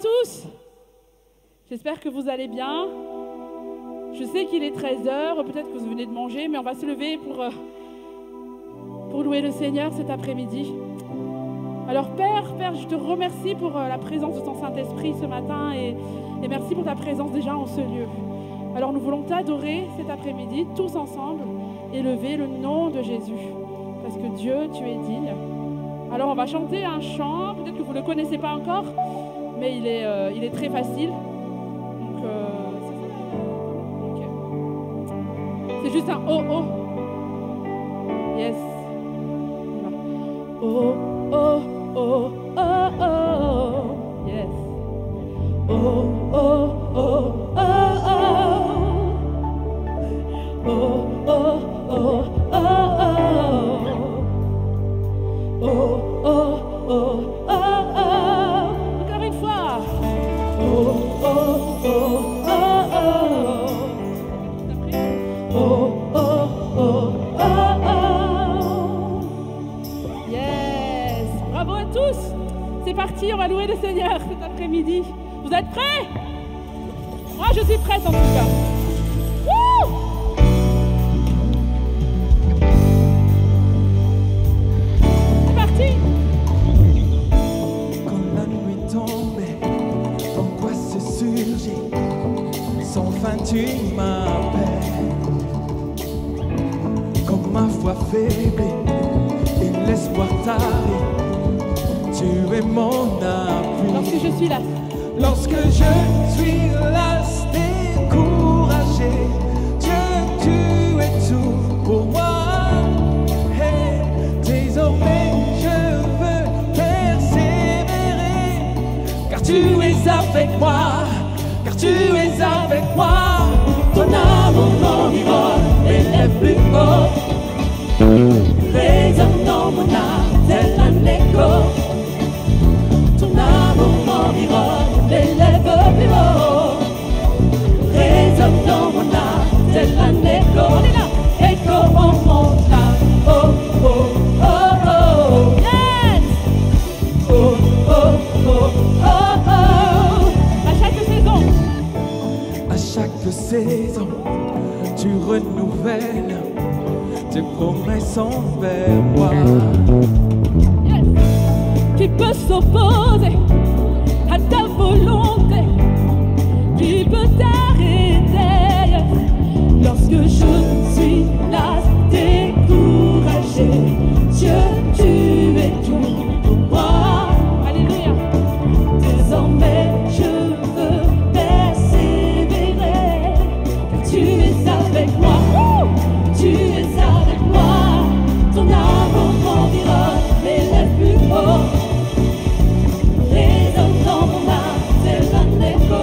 tous. J'espère que vous allez bien. Je sais qu'il est 13h, peut-être que vous venez de manger, mais on va se lever pour louer le Seigneur cet après-midi. Alors Père, je te remercie pour la présence de ton Saint-Esprit ce matin et merci pour ta présence déjà en ce lieu. Alors nous voulons t'adorer cet après-midi, tous ensemble, élever le nom de Jésus. Parce que Dieu, tu es digne. Alors on va chanter un chant, peut-être que vous ne le connaissez pas encore, mais il est très facile. Donc c'est juste un oh oh. Yes. Oh oh oh oh oh. Yes. Oh oh oh oh oh. Oh oh oh oh oh. Oh, oh, oh, oh, oh. Encore une fois. Oh, oh, oh, oh, oh. Oh, oh, oh, oh, oh. Yes. Bravo à tous. C'est parti, on va louer le Seigneur cet après-midi. Vous êtes prêts? Moi, je suis prête en tout cas. Wouh! Quand la nuit tombe, l'angoisse surgit, sans fin tu m'appelles. Quand ma foi faiblit et l'espoir tarit, tu es mon appui. Lorsque je suis là. Lorsque je suis las, découragé, Dieu, tu es tout pour moi. Hey, désormais je veux persévérer, car tu es avec moi, car tu es avec moi. Ton amour m'environne, m'élève plus haut, résonne dans mon âme tel un écho. Ton amour m'environne, m'élève plus haut, résonne dans mon âme tel un écho. On est là, écho en mon âme. Oh oh oh oh, Yes. oh oh oh oh oh. À chaque saison. À chaque saison, tu renouvelles tes promesses envers moi. Yes. Qui peut s'opposer à ta volonté? Qui peut t'arrêter lorsque je suis là, découragé? Dieu, tu es tout pour moi. Alléluia. Désormais, je veux persévérer, car tu es avec moi. Tu es avec moi. Ton amour m'environne, m'élève plus haut, résonne dans mon âme tel un écho.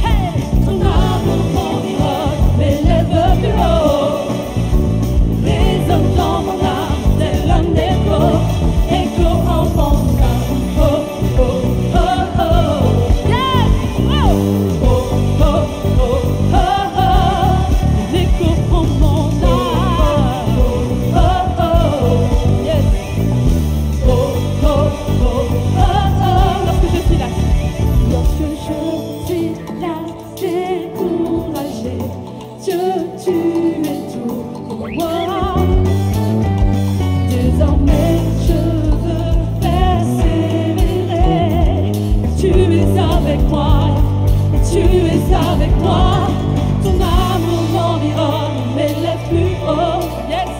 Hey! Ton amour m'environne, m'élève plus haut, résonne dans mon âme tel un écho. Écho en mon âme. Oh oh oh oh. Yes! Oh oh oh oh oh. L'écho en mon âme. Oh oh. Yes! Oh oh oh oh oh. Lorsque je suis là. Lorsque je suis là, découragé, Dieu, tu es tout pour moi. Désormais, je veux persévérer. Tu es avec moi, tu es avec moi. Ton amour m'environne, m'élève plus haut. Yes!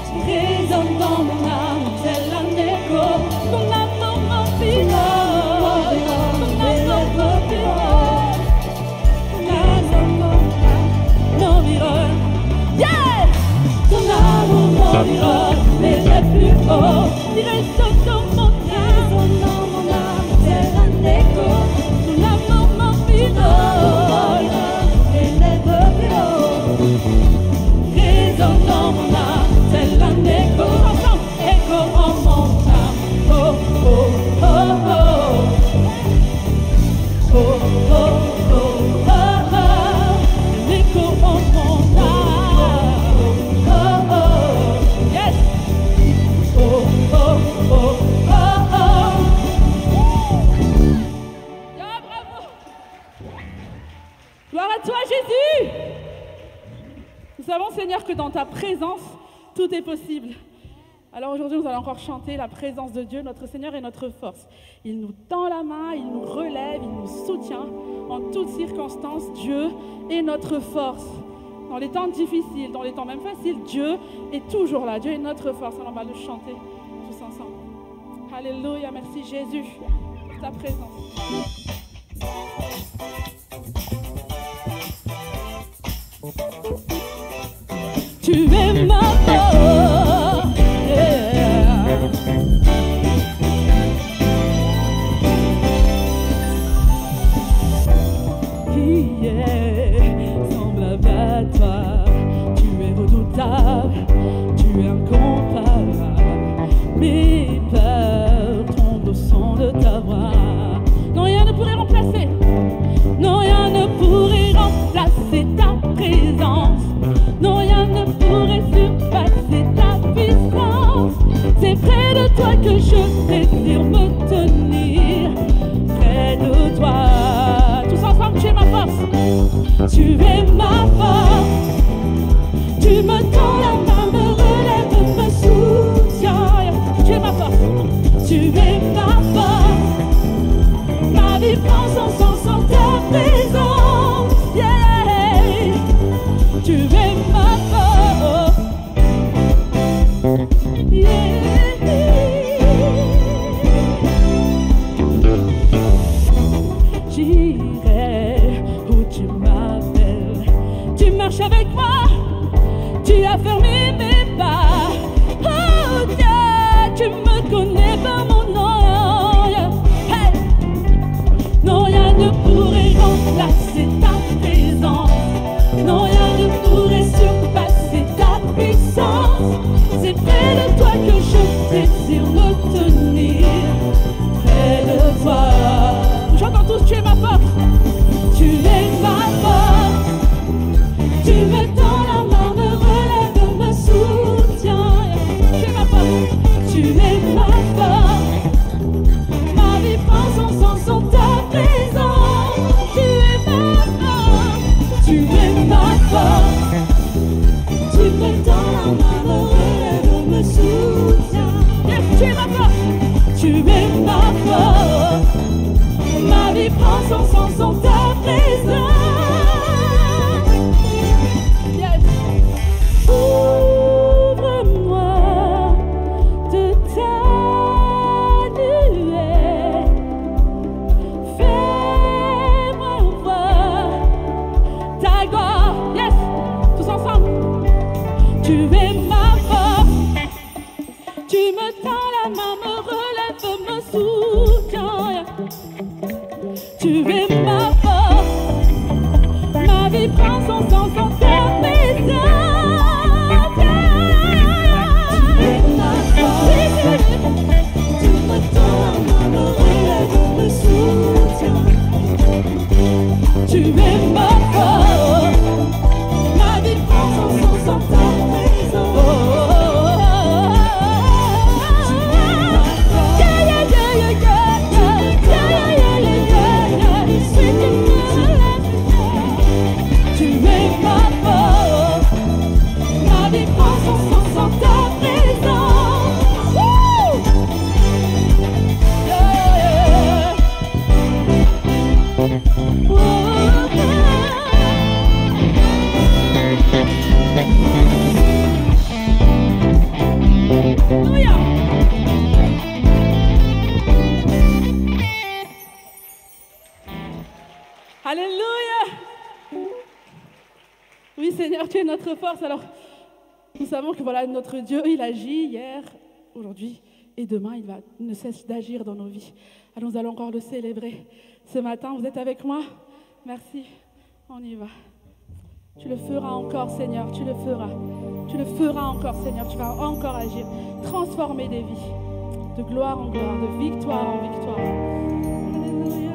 Tu résonnes dans mon âme, tel un écho. Ton amour m'environne, ton amour m'environne. Ton amour m'environne. Yes! Ton amour m'environne, m'élève plus haut. Il résonne dans mon âme, tel un écho. Ton amour m'environne. Gloire à toi, Jésus. Nous savons, Seigneur, que dans ta présence, tout est possible. Alors aujourd'hui, nous allons encore chanter la présence de Dieu. Notre Seigneur est notre force. Il nous tend la main, il nous relève, il nous soutient. En toutes circonstances, Dieu est notre force. Dans les temps difficiles, dans les temps même faciles, Dieu est toujours là. Dieu est notre force. Alors on va le chanter tous ensemble. Alléluia, merci Jésus pour ta présence. Tu es ma force, yeah. Qui est semblable à toi? Tu es redoutable, tu es incomparable. Mes peurs tombent au son de ta voix. Non, rien ne pourrait remplacer. Non, rien ne pourrait remplacer ta présence. Non, rien ne pourrait surpasser ta puissance. C'est près de toi que je désire me tenir. Près de toi. Tous ensemble, tu es ma force. Tu es ma force. Tu me tends la main, me relève, me soutiens. Tu es ma force. Tu es ma force. Ma vie prend son sens en ta présence. Yeah. Tu es ma force. Yeah. J'irai où tu m'appelles. Tu marches avec moi. Tu as fermé mes pas. Oh Dieu, tu me connais par mon nom. Hey. Non, rien ne pourrait remplacer ta présence. Non, rien ne pourrait surpasser ta puissance. C'est près de toi que je désire me tenir. Près de toi. J'entends tous, tu es ma force. Tu es ma force. Tu me tends la main, me relève, me soutiens. Tu es ma force. Tu es ma force. Ma vie prend son sens en ta présence. Tu es ma force. Tu es ma force. Tu me tends la main, me relève, me soutiens. Yes, tu es ma force. Tu es ma force. Ma vie prend son sens en ta présence. Yes. Ouvre-moi de ta nuée. Fais-moi voir ta gloire. Yes. Tous ensemble. Tu es ma force. Tu me tends la main, me relève, me soutiens. Tu es ma force. Ma vie prend son sens en ta présence. Tu es ma force. Tu me tends la main, me relève, me soutiens. Tu es ma force. Ma vie prend son sens en ta présence. Tu es ma force. Yeah, yeah, yeah, yeah, yeah, yeah, yeah, yeah, yeah, yeah. C'est que tu es ma force. Ma vie prend son sens en ta présence. Woo! Yeah. Alléluia. Alléluia. Oui, Seigneur, tu es notre force. Alors, nous savons que voilà, notre Dieu, il agit hier, aujourd'hui et demain, il ne cesse d'agir dans nos vies. Alors, nous allons encore le célébrer ce matin. Vous êtes avec moi? Merci. On y va. Tu le feras encore, Seigneur. Tu le feras. Tu le feras encore, Seigneur. Tu vas encore agir. Transformer des vies. De gloire en gloire, de victoire en victoire. Alléluia.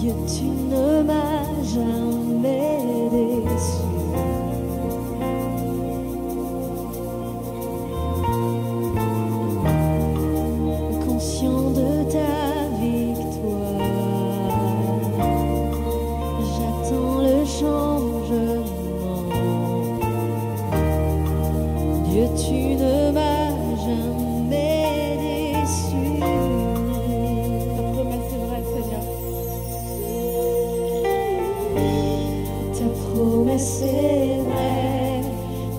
Dieu, tu ne m'as jamais déçu. Conscient de ta victoire, j'attends le changement. Dieu, tu ne m'as jamais déçu. Ta promesse est vraie, Seigneur. Ta promesse est vraie,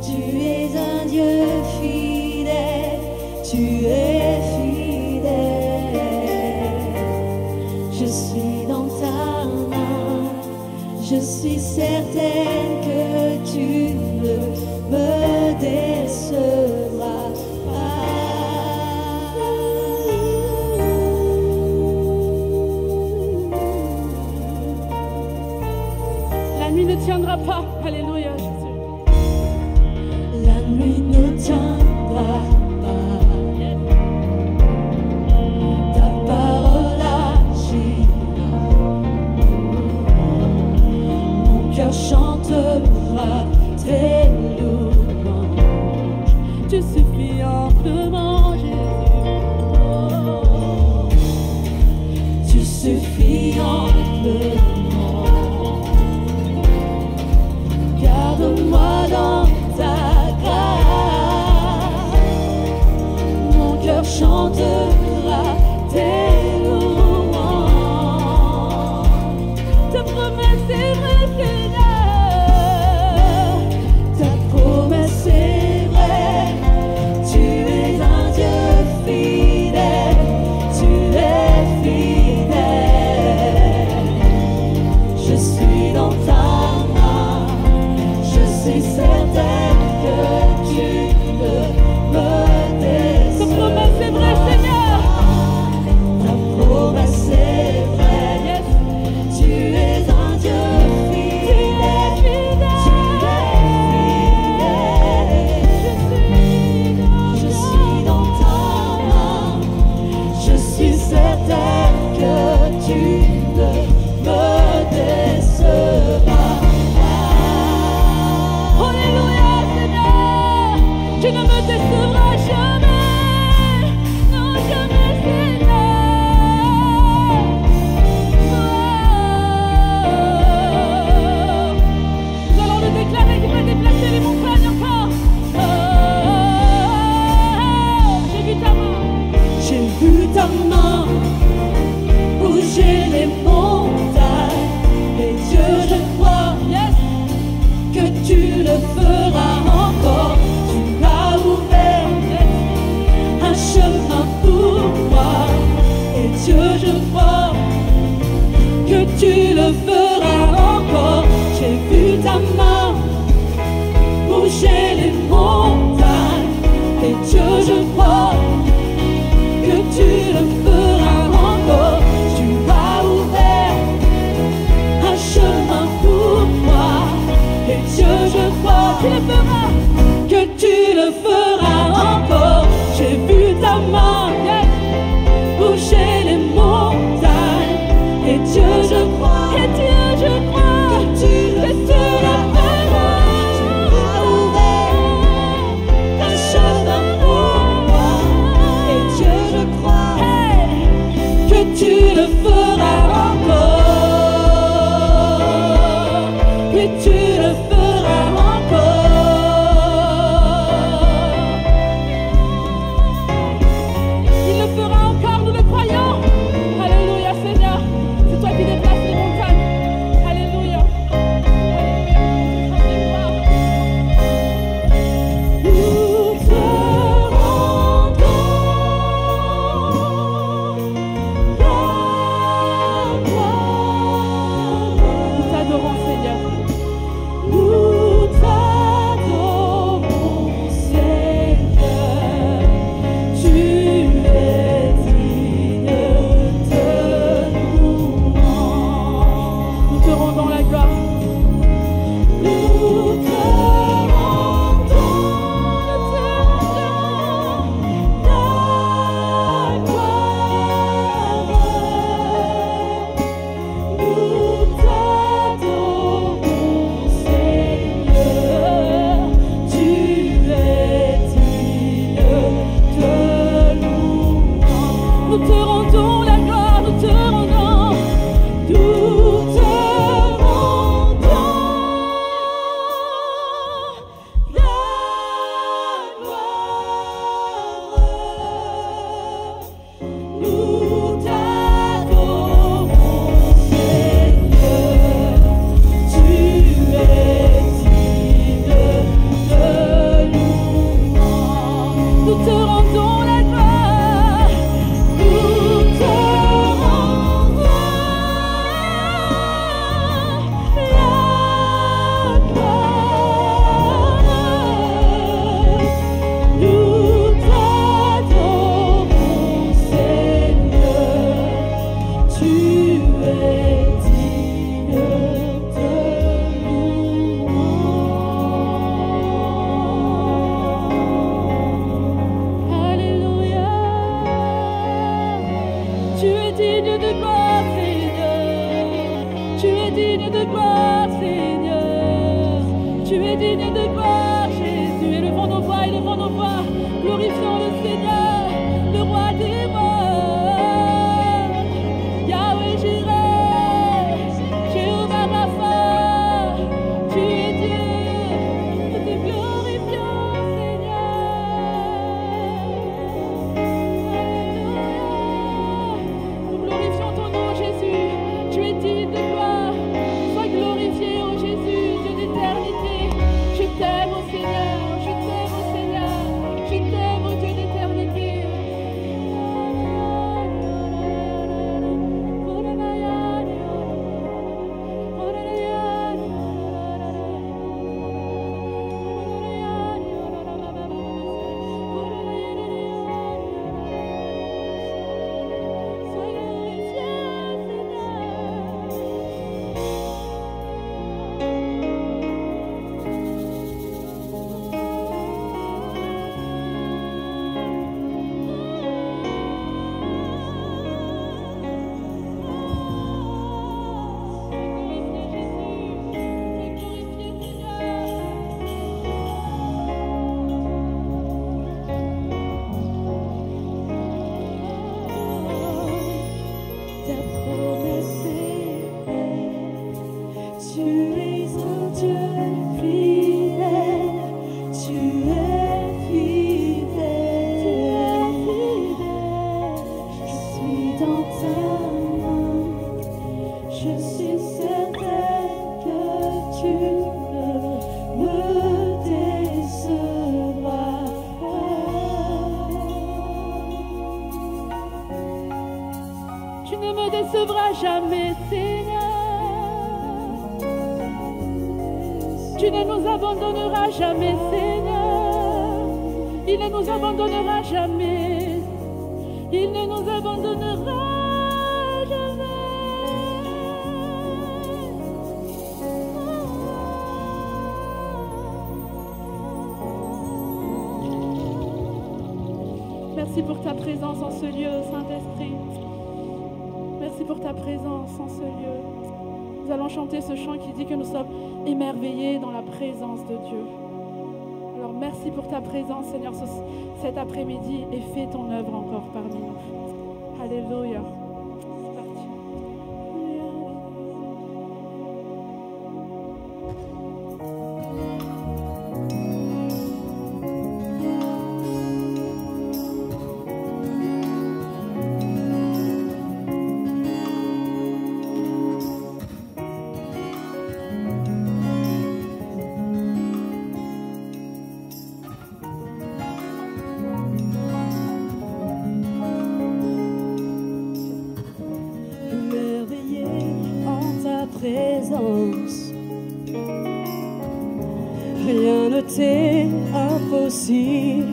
tu es un Dieu fidèle, tu es fidèle. Je suis dans ta main, je suis certaine que tu ne me décevras pas. La nuit ne tiendra pas. Alléluia, Jésus. La nuit ne tiendra pas. Ta parole agira. Mon cœur chantera tes louanges. Tu suffis amplement, Jésus. Oh, tu suffis amplement. Garde-moi dans ta grâce. Mon cœur chantera tes louanges. Ta promesse est vraie, Seigneur. Ta promesse est vraie. Tu es un Dieu fidèle. Tu es fidèle. Je suis dans ta main. Je suis certaine que tu ne me décevras. Ta promesse est vraie, Seigneur. Ta promesse est vraie. Yes. Tu es un Dieu fidèle. Tu es fidèle. Je suis dans ta main. Je suis certaine que tu ne me décevras pas. Alléluia, Seigneur. Tu ne me décevras jamais. Non, jamais, Seigneur. Nous allons le déclarer qui va déplacer les montagnes encore. J'ai vu ta main. J'ai vu ta main bouger les montagnes. Et Dieu, je crois Yes. que tu le feras encore. Tu as ouvert un chemin pour moi. Et Dieu, je crois que tu le feras encore. J'ai vu ta main bouger les montagnes. Et Dieu, je crois que tu le feras encore. Tu as ouvert un chemin pour moi. Et Dieu, je crois Tu le feras. que tu le feras encore. J'ai vu ta main bouger les montagnes. Et Dieu, je crois Et Dieu, je crois que tu le feras encore. Tu as ouvert un chemin pour moi. digne de gloire, Seigneur. Tu es digne de gloire, Jésus. Élevons nos voix, glorifions le Seigneur, le roi des rois. Yahweh Jireh, Jéhovah Rapha, tu es Dieu, nous te glorifions, Seigneur. Alléluia. Nous glorifions ton nom, Jésus. Tu es digne de gloire. Sois glorifié, ô Jésus, Dieu d'éternité. Je t'aime, ô Seigneur. Je t'aime, ô Seigneur. Je t'aime, ô Dieu d'éternité. Sois glorifié, ta promesse est vraie. Tu es un Dieu fidèle. Tu es fidèle. Je suis dans ta main. Je suis certaine que tu ne me décevras pas. Tu ne me décevras jamais, Seigneur. Tu ne nous abandonneras jamais, Seigneur. Il ne nous abandonnera jamais. Il ne nous abandonnera jamais. Merci pour ta présence en ce lieu, Saint-Esprit. Merci pour ta présence en ce lieu. Nous allons chanter ce chant qui dit que nous sommes émerveillés dans la présence de Dieu. Alors merci pour ta présence, Seigneur, cet après-midi, et fais ton œuvre encore parmi nous. Alléluia. C'est parti. Présence. Rien ne t'est impossible.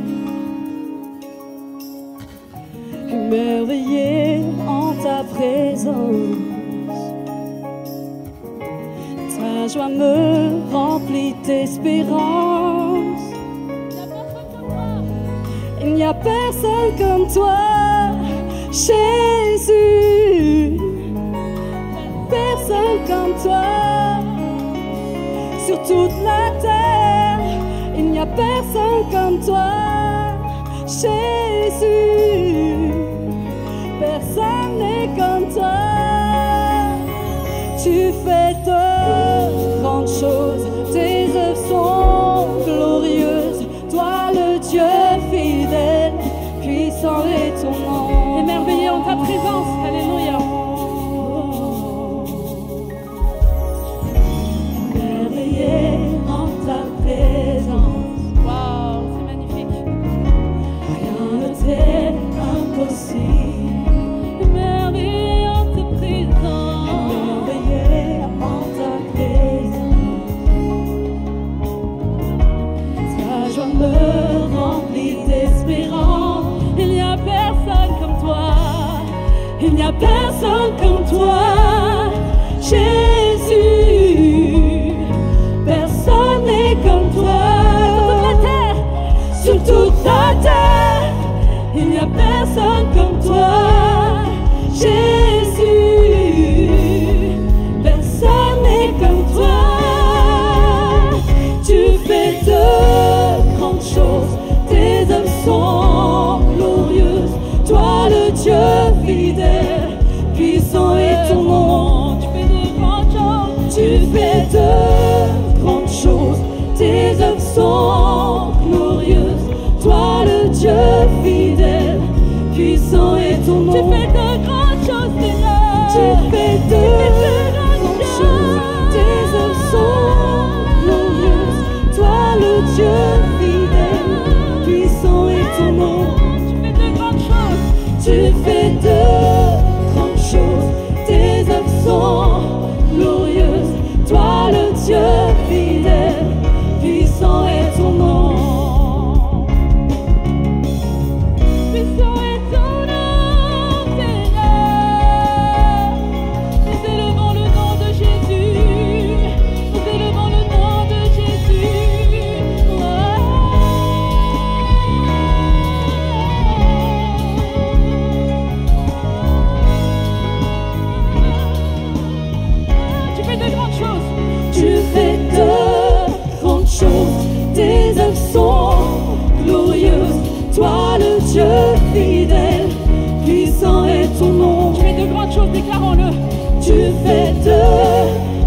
Émerveillé en ta présence. Ta joie me remplit d'espérance. Il n'y a personne comme toi, Jésus. Personne comme toi, sur toute la terre, il n'y a personne comme toi, Jésus. Personne n'est comme toi. Tu fais de grandes choses, tes œuvres sont glorieuses. Toi le Dieu fidèle, puissant est ton nom. Émerveillé en ta présence, alléluia. En ta présence. Waouh, c'est magnifique. Rien ne t'est impossible. Émerveillé en ta présence. Émerveillé en ta présence. Ta joie me remplit d'espérance. Il n'y a personne comme toi. Il n'y a personne comme toi, Jésus. Personne n'est comme toi. Sur toute la terre, il n'y a personne comme toi, Jésus. Personne fais de grandes choses, tes œuvres sont glorieuses. Toi le Dieu fidèle, puissant est ton nom. Tu fais de grandes choses, tes œuvres sont glorieuses. Toi le Dieu fidèle, puissant est ton nom. Puissant est ton nom, Seigneur. Nous élevons le nom de Jésus. Nous élevons le nom de Jésus. Tu fais de grandes choses. Tu fais de grandes choses, tes œuvres sont glorieuses. Toi le Dieu fidèle, puissant est ton nom. Tu fais de grandes choses, déclarons-le. Tu fais de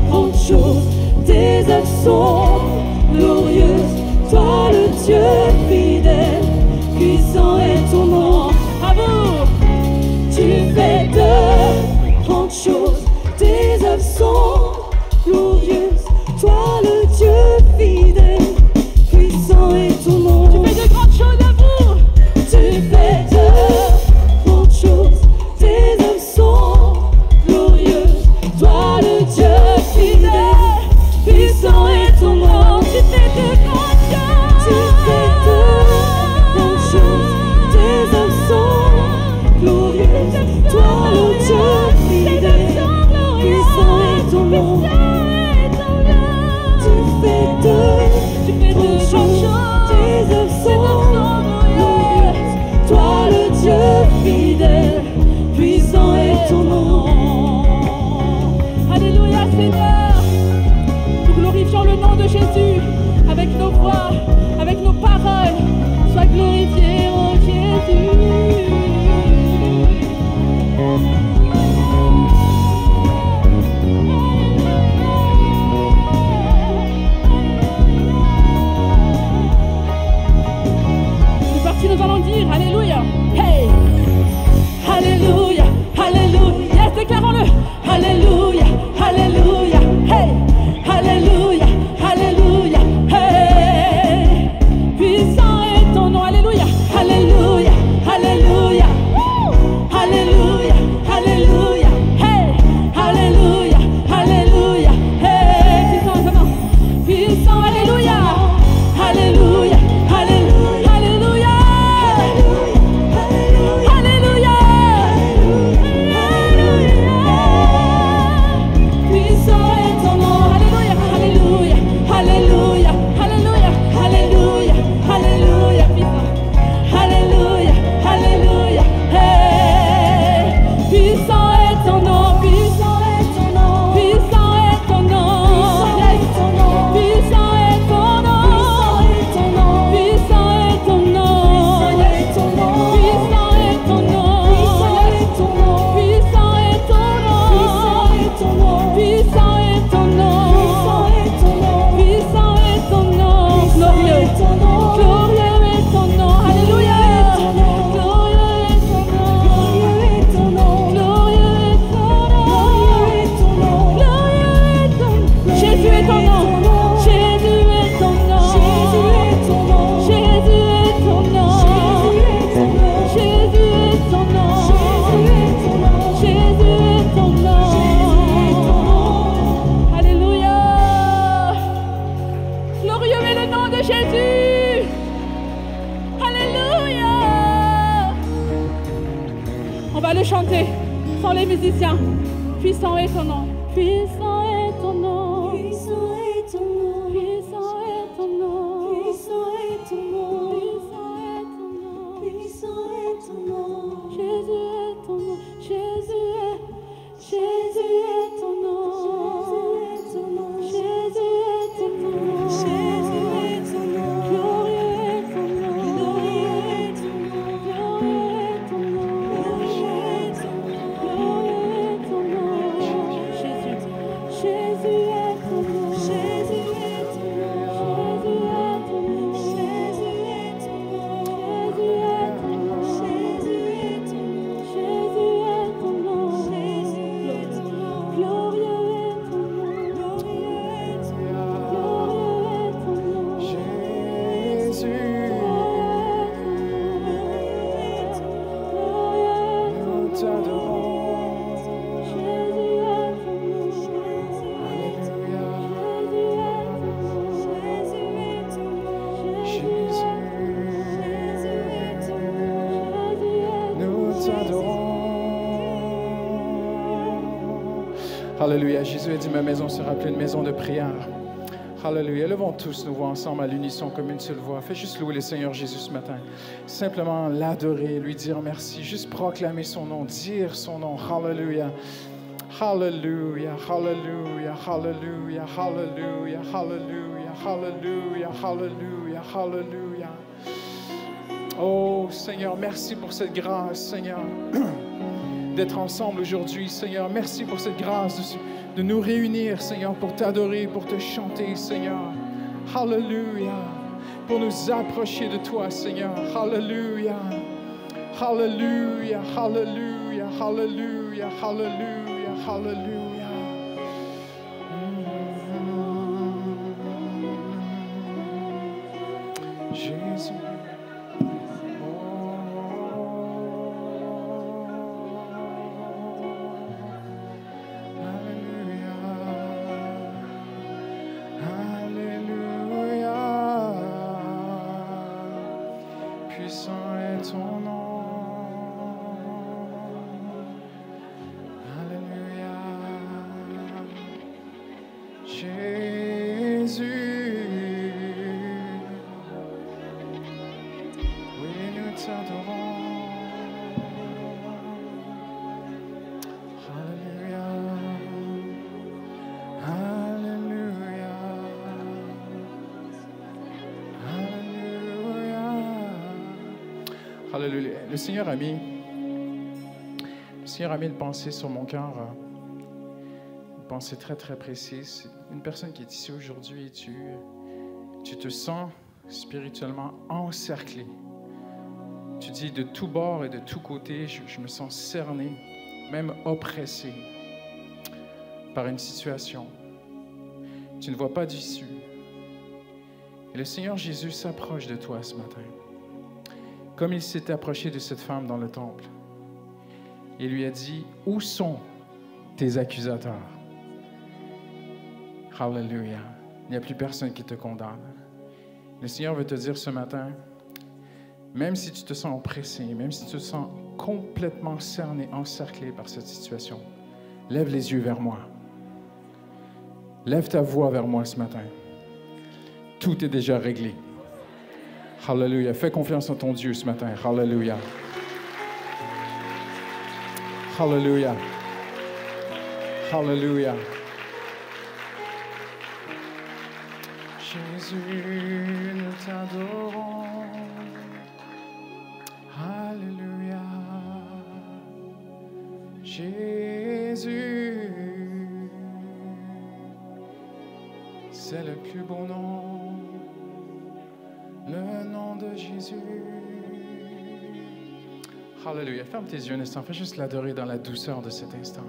grandes choses, tes œuvres sont glorieuses. Toi le Dieu fidèle, puissant est ton nom. À vous. Tu fais de grandes choses, tes œuvres sont glorieuses. Toi le Dieu fidèle, puissant est ton nom. Tu fais de grandes choses, à vous. Tu fais de grandes choses, tes œuvres sont glorieuses. Toi le Dieu fidèle, puissant est ton nom. Tu fais de grandes choses. Tu fais de grandes choses, tes œuvres sont glorieuses. Toi le Dieu fidèle, puissant est ton nom. Tu fais de grandes choses, tes œuvres sont glorieuses. Toi le Dieu fidèle, puissant est ton nom. Alléluia, Seigneur. Nous glorifions le nom de Jésus avec nos voix, avec nos paroles. Sois glorifié, oh Jésus. C'est parti, nous allons dire Alléluia. Hey! Alléluia, Alléluia. Yes, déclarons-le. Alléluia, Alléluia. Hey! Alléluia, Alléluia. Hey! Puissant est ton nom. Alléluia, Alléluia, Alléluia. Woo! Alléluia, Alléluia. Hey! Alléluia, Alléluia. Hey! Puissant est ton nom. Puissant, Alléluia. Alléluia, Alléluia, Alléluia. Alléluia. Puissant est ton nom. Alléluia, Alléluia, Alléluia, Alléluia, Alléluia, Alléluia. Alléluia, Alléluia. Hey. Puissant est ton nom. Puissant est ton nom. Puissant est ton nom. Puissant est ton nom. Puissant est ton nom. Puissant est ton nom. Puissant est ton nom. Puissant est ton nom. Puissant est ton nom. Glorieux. Glorieux est ton nom. Alléluia. Glorieux est ton nom. Glorieux est ton nom. Glorieux est ton nom. Jésus est ton nom. Jésus est ton nom. Jésus est ton nom. Jésus est ton nom. Jésus est ton nom. Jésus est ton nom. Alléluia. Glorieux est le nom de Jésus. Alléluia. On va le chanter sans les musiciens. Puissant est ton nom. Puissant est ton nom. Puissant est ton nom. Puissant est ton nom. Puissant est ton nom. Puissant est ton nom. Puissant est ton nom. Jésus est ton nom. Jésus est ton nom. Jésus est ton nom. Glorieux est ton nom. Glorieux est ton nom. Glorieux est ton nom. Jésus est ton nom. Alléluia. Jésus a dit, ma maison sera appelée une maison de prière. Alléluia. Levons tous nos voix ensemble à l'unisson comme une seule voix. Fais juste louer le Seigneur Jésus ce matin. Simplement l'adorer, lui dire merci. Juste proclamer son nom, dire son nom. Alléluia. Hallelujah, hallelujah, hallelujah, hallelujah, hallelujah, hallelujah, hallelujah, hallelujah. Oh Seigneur, merci pour cette grâce, Seigneur, d'être ensemble aujourd'hui, Seigneur. Merci pour cette grâce de nous réunir, Seigneur, pour t'adorer, pour te chanter, Seigneur. Hallelujah, pour nous approcher de toi, Seigneur. Hallelujah, hallelujah, hallelujah, hallelujah, hallelujah. Hallelujah. Jésus. Alléluia. Alléluia. Puissant est ton nom. Jésus, oui, nous t'adorons. Alléluia, Alléluia, Alléluia. Alléluia. Le Seigneur a mis une pensée sur mon cœur. Pensée très, très précise. Une personne qui est ici aujourd'hui, tu te sens spirituellement encerclé. Tu dis de tous bords et de tous côtés, je me sens cerné, même oppressé par une situation. Tu ne vois pas d'issue. Et le Seigneur Jésus s'approche de toi ce matin, comme il s'est approché de cette femme dans le temple. Il lui a dit, où sont tes accusateurs? Hallelujah. Il n'y a plus personne qui te condamne. Le Seigneur veut te dire ce matin, même si tu te sens oppressé, même si tu te sens complètement cerné, encerclé par cette situation, lève les yeux vers moi. Lève ta voix vers moi ce matin. Tout est déjà réglé. Hallelujah. Fais confiance en ton Dieu ce matin. Hallelujah. Hallelujah. Hallelujah. Jésus, nous t'adorons. Alléluia. Jésus, c'est le plus beau nom, le nom de Jésus. Alléluia. Ferme tes yeux un instant. Fais juste l'adorer dans la douceur de cet instant.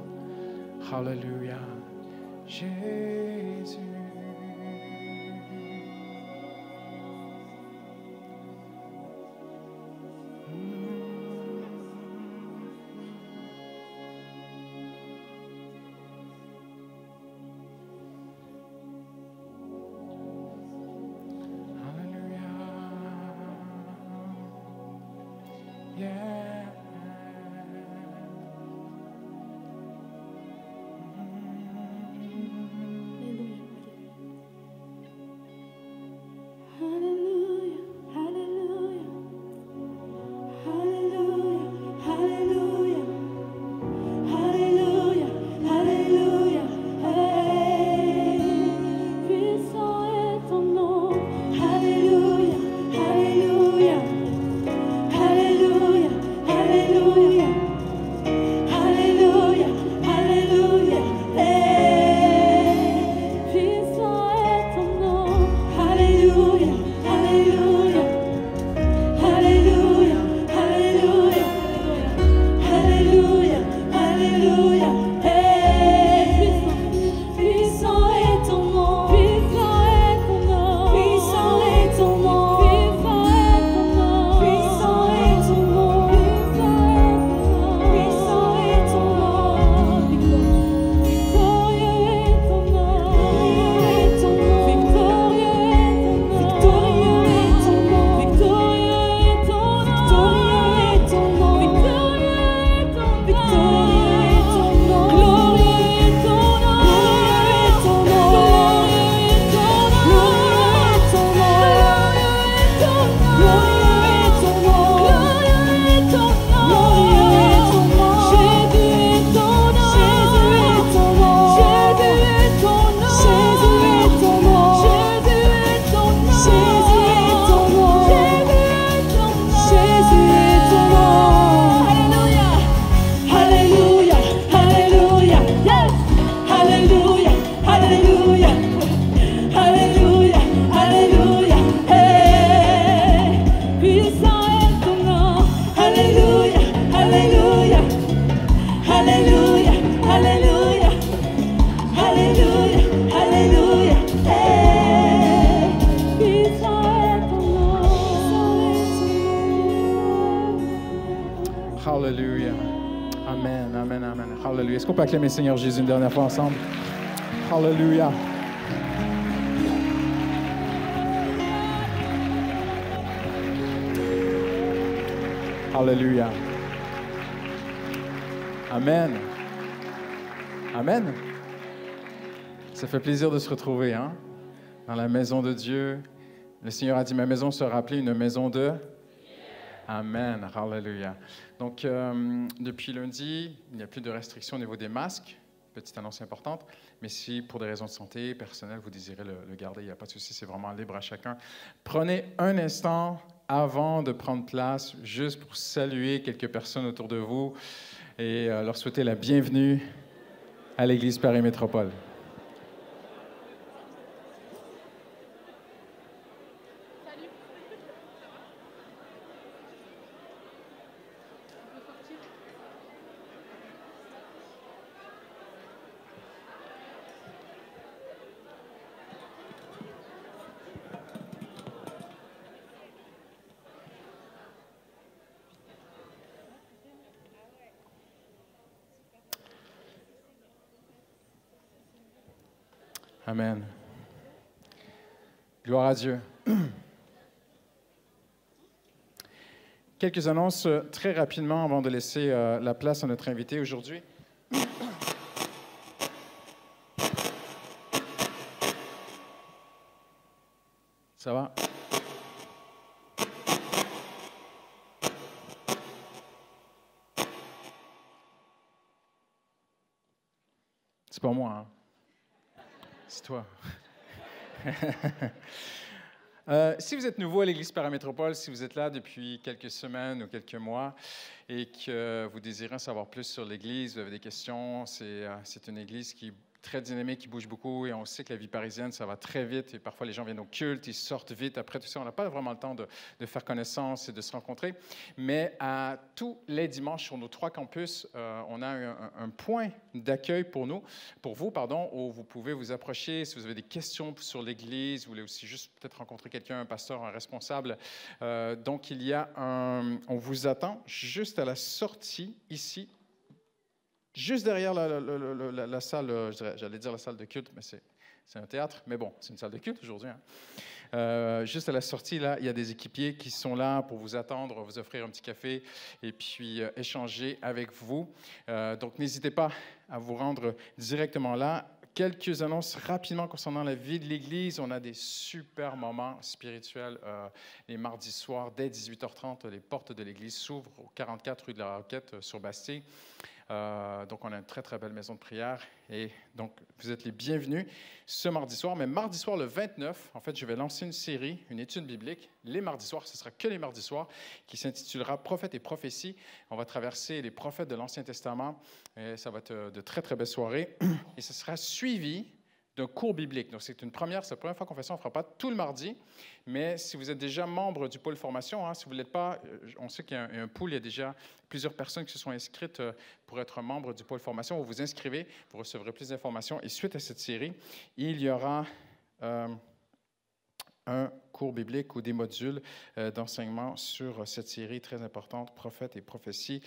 Alléluia. Jésus. Est-ce qu'on peut acclamer Seigneur Jésus une dernière fois ensemble? Alléluia. Alléluia. Amen. Amen. Ça fait plaisir de se retrouver, hein? Dans la maison de Dieu. Le Seigneur a dit, ma maison sera appelée une maison de... Amen. Alléluia. Donc, depuis lundi, il n'y a plus de restrictions au niveau des masques. Petite annonce importante. Mais si, pour des raisons de santé personnelles, vous désirez le garder, il n'y a pas de souci, c'est vraiment libre à chacun. Prenez un instant avant de prendre place, juste pour saluer quelques personnes autour de vous et leur souhaiter la bienvenue à l'Église Paris Métropole. Amen. Gloire à Dieu. Quelques annonces très rapidement avant de laisser la place à notre invité aujourd'hui. Ça va? C'est pas moi, hein? C'est toi. Si vous êtes nouveau à l'Église Paramétropole, si vous êtes là depuis quelques semaines ou quelques mois et que vous désirez en savoir plus sur l'Église, vous avez des questions, c'est une Église qui est très dynamique, qui bouge beaucoup et on sait que la vie parisienne, ça va très vite et parfois les gens viennent au culte, ils sortent vite. Après tout ça, on n'a pas vraiment le temps de faire connaissance et de se rencontrer. Mais à tous les dimanches sur nos 3 campus, on a un point d'accueil pour vous, où vous pouvez vous approcher si vous avez des questions sur l'Église, vous voulez aussi juste peut-être rencontrer quelqu'un, un pasteur, un responsable. Donc, on vous attend juste à la sortie ici, juste derrière la salle, j'allais dire la salle de culte, mais c'est un théâtre, mais bon, c'est une salle de culte aujourd'hui. Hein. Juste à la sortie, là, il y a des équipiers qui sont là pour vous attendre, vous offrir un petit café et puis échanger avec vous. Donc, n'hésitez pas à vous rendre directement là. Quelques annonces rapidement concernant la vie de l'Église. On a des super moments spirituels les mardis soirs, dès 18h30. Les portes de l'Église s'ouvrent au 44 rue de la Roquette sur Bastille. Donc, on a une très, très belle maison de prière. Et donc, vous êtes les bienvenus ce mardi soir. Mais mardi soir, le 29, en fait, je vais lancer une série, une étude biblique. Les mardis soirs, ce ne sera que les mardis soirs, qui s'intitulera « Prophètes et prophéties ». On va traverser les prophètes de l'Ancien Testament. Et ça va être de très, très belles soirées. Et ce sera suivi d'un cours biblique. Donc, c'est la première fois qu'on fait ça. On ne fera pas tout le mardi, mais si vous êtes déjà membre du pôle formation, hein, si vous ne l'êtes pas, on sait qu'il y a un pool, il y a déjà plusieurs personnes qui se sont inscrites pour être membre du pôle formation. Vous vous inscrivez, vous recevrez plus d'informations. Et suite à cette série, il y aura un cours biblique ou des modules d'enseignement sur cette série très importante, Prophètes et prophéties.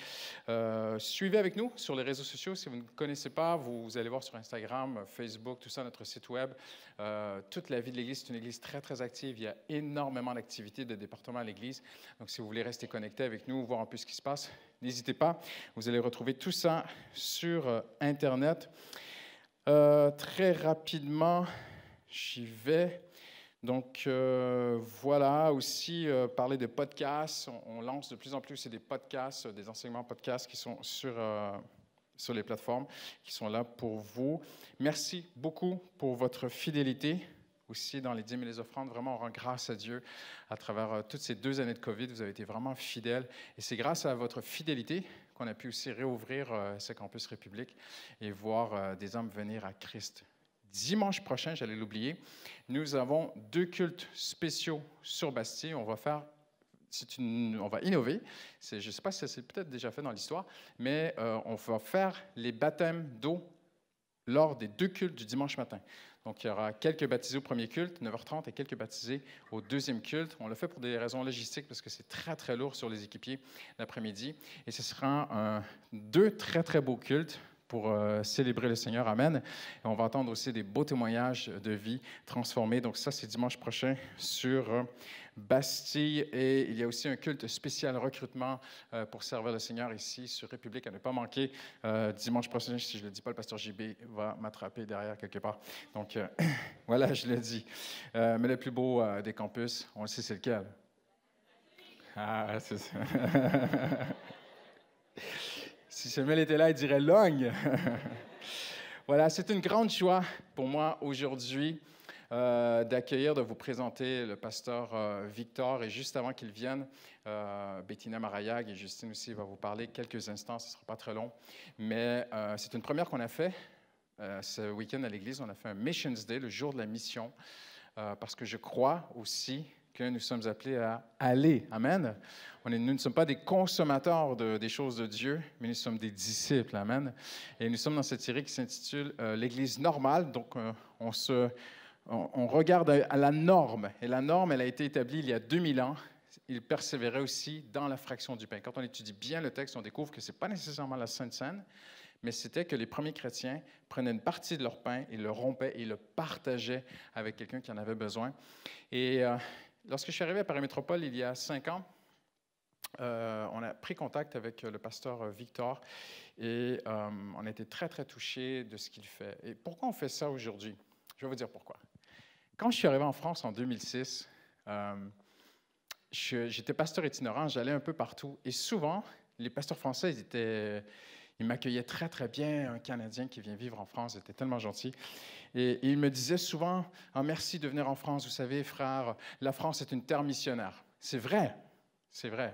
Suivez avec nous sur les réseaux sociaux. Si vous ne connaissez pas, vous allez voir sur Instagram, Facebook, tout ça, notre site web. Toute la vie de l'Église, c'est une Église très, très active. Il y a énormément d'activités de département à l'Église. Donc, si vous voulez rester connecté avec nous, voir un peu ce qui se passe, n'hésitez pas. Vous allez retrouver tout ça sur Internet. Très rapidement, j'y vais. Donc, voilà, aussi, parler de podcasts. On lance de plus en plus des podcasts, des enseignements podcasts qui sont sur les plateformes, qui sont là pour vous. Merci beaucoup pour votre fidélité aussi dans les dîmes et les offrandes. Vraiment, on rend grâce à Dieu à travers toutes ces 2 années de COVID. Vous avez été vraiment fidèles. Et c'est grâce à votre fidélité qu'on a pu aussi réouvrir ce campus République et voir des âmes venir à Christ. Dimanche prochain, j'allais l'oublier, nous avons 2 cultes spéciaux sur Bastille. On va innover. Je ne sais pas si ça s'est peut-être déjà fait dans l'histoire, mais on va faire les baptêmes d'eau lors des 2 cultes du dimanche matin. Donc, il y aura quelques baptisés au premier culte, 9h30, et quelques baptisés au deuxième culte. On le fait pour des raisons logistiques parce que c'est très, très lourd sur les équipiers l'après-midi. Et ce sera 2 très, très beaux cultes pour célébrer le Seigneur. Amen. Et on va entendre aussi des beaux témoignages de vie transformée. Donc ça, c'est dimanche prochain sur Bastille. Et il y a aussi un culte spécial recrutement pour servir le Seigneur ici sur République, à ne pas manquer. Dimanche prochain, si je ne le dis pas, le pasteur JB va m'attraper derrière quelque part. Donc voilà, je le dis. Mais le plus beau des campus, on le sait, c'est lequel? Ah, c'est ça. Si Samuel était là, il dirait « Logne ». Voilà, c'est une grande joie pour moi aujourd'hui d'accueillir, de vous présenter le pasteur Victor. Et juste avant qu'il vienne, Bettina Marayag et Justine aussi vont vous parler quelques instants, ce ne sera pas très long. Mais c'est une première qu'on a fait ce week-end à l'église. On a fait un Missions Day, le jour de la mission, parce que je crois aussi que nous sommes appelés à aller. Amen. Nous ne sommes pas des consommateurs des choses de Dieu, mais nous sommes des disciples. Amen. Et nous sommes dans cette série qui s'intitule l'Église normale. Donc, on regarde à la norme. Et la norme, elle a été établie il y a 2000 ans. Il persévérait aussi dans la fraction du pain. Quand on étudie bien le texte, on découvre que ce n'est pas nécessairement la Sainte Seine, mais c'était que les premiers chrétiens prenaient une partie de leur pain, ils le rompaient et ils le partageaient avec quelqu'un qui en avait besoin. Et lorsque je suis arrivé à Paris Métropole il y a 5 ans, on a pris contact avec le pasteur Victor et on a été très, très touchés de ce qu'il fait. Et pourquoi on fait ça aujourd'hui? Je vais vous dire pourquoi. Quand je suis arrivé en France en 2006, j'étais pasteur itinérant, j'allais un peu partout. Et souvent, les pasteurs français, ils m'accueillaient très, très bien. Un Canadien qui vient vivre en France était tellement gentil. Et il me disait souvent, « Ah, merci de venir en France. Vous savez, frère, la France est une terre missionnaire. » C'est vrai, c'est vrai.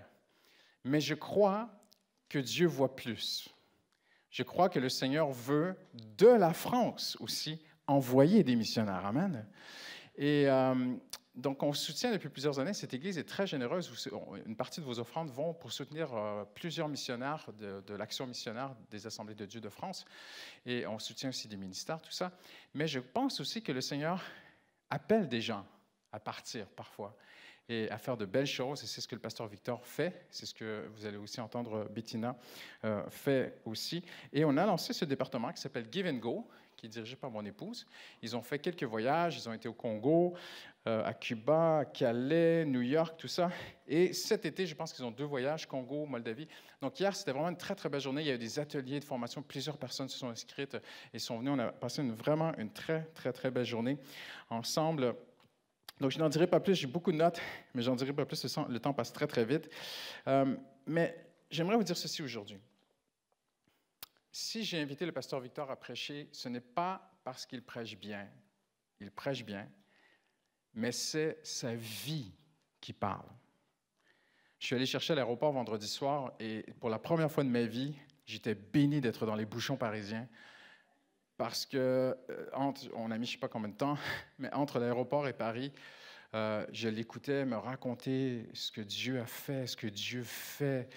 Mais je crois que Dieu voit plus. Je crois que le Seigneur veut, de la France aussi, envoyer des missionnaires. Amen. Et donc, on soutient depuis plusieurs années. Cette Église est très généreuse. Une partie de vos offrandes vont pour soutenir plusieurs missionnaires de l'Action missionnaire des Assemblées de Dieu de France. Et on soutient aussi des ministères, tout ça. Mais je pense aussi que le Seigneur appelle des gens à partir parfois et à faire de belles choses. Et c'est ce que le pasteur Victor fait. C'est ce que vous allez aussi entendre Bettina fait aussi. Et on a lancé ce département qui s'appelle Give and Go, qui est dirigé par mon épouse. Ils ont fait quelques voyages. Ils ont été au Congo, à Cuba, à Calais, New York, tout ça. Et cet été, je pense qu'ils ont 2 voyages, Congo, Moldavie. Donc hier, c'était vraiment une très, très belle journée. Il y a eu des ateliers de formation. Plusieurs personnes se sont inscrites et sont venues. On a passé vraiment une très, très, très belle journée ensemble. Donc, je n'en dirai pas plus. J'ai beaucoup de notes, mais j'en dirai pas plus. Le temps passe très, très vite. Mais j'aimerais vous dire ceci aujourd'hui. Si j'ai invité le pasteur Victor à prêcher, ce n'est pas parce qu'il prêche bien. Il prêche bien, mais c'est sa vie qui parle. Je suis allé chercher à l'aéroport vendredi soir et pour la première fois de ma vie, j'étais béni d'être dans les bouchons parisiens parce que, on a mis je ne sais pas combien de temps, mais entre l'aéroport et Paris, je l'écoutais me raconter ce que Dieu a fait, ce que Dieu fait.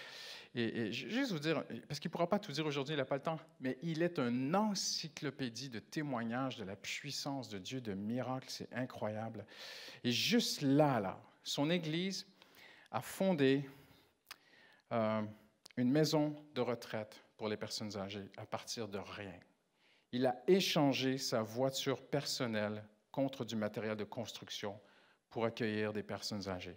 Et juste vous dire, parce qu'il ne pourra pas tout dire aujourd'hui, il n'a pas le temps, mais il est une encyclopédie de témoignages de la puissance de Dieu, de miracles, c'est incroyable. Et juste là, son Église a fondé une maison de retraite pour les personnes âgées à partir de rien. Il a échangé sa voiture personnelle contre du matériel de construction pour accueillir des personnes âgées.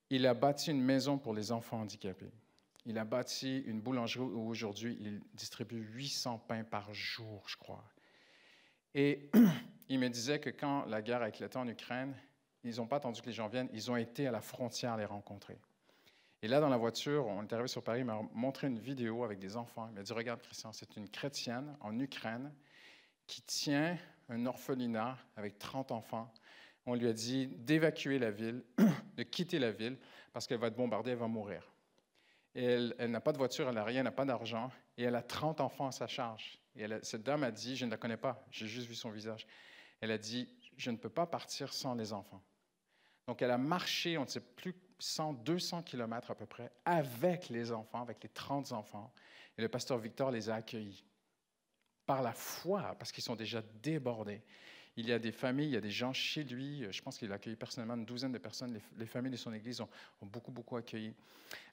Il a bâti une maison pour les enfants handicapés. Il a bâti une boulangerie où aujourd'hui, il distribue 800 pains par jour, je crois. Et il me disait que quand la guerre a éclaté en Ukraine, ils n'ont pas attendu que les gens viennent, ils ont été à la frontière les rencontrer. Et là, dans la voiture, on est arrivé sur Paris, il m'a montré une vidéo avec des enfants. Il m'a dit, regarde Christian, c'est une chrétienne en Ukraine qui tient un orphelinat avec 30 enfants. On lui a dit d'évacuer la ville, de quitter la ville, parce qu'elle va être bombardée, elle va mourir. Et elle n'a pas de voiture, elle n'a rien, elle n'a pas d'argent, et elle a 30 enfants à sa charge. Et cette dame a dit, je ne la connais pas, j'ai juste vu son visage. Elle a dit, je ne peux pas partir sans les enfants. Donc, elle a marché, on ne sait plus, 100, 200 kilomètres à peu près, avec les enfants, avec les 30 enfants. Et le pasteur Victor les a accueillis par la foi, parce qu'ils sont déjà débordés. Il y a des familles, il y a des gens chez lui. Je pense qu'il a accueilli personnellement une douzaine de personnes. Les familles de son Église ont beaucoup, beaucoup accueilli.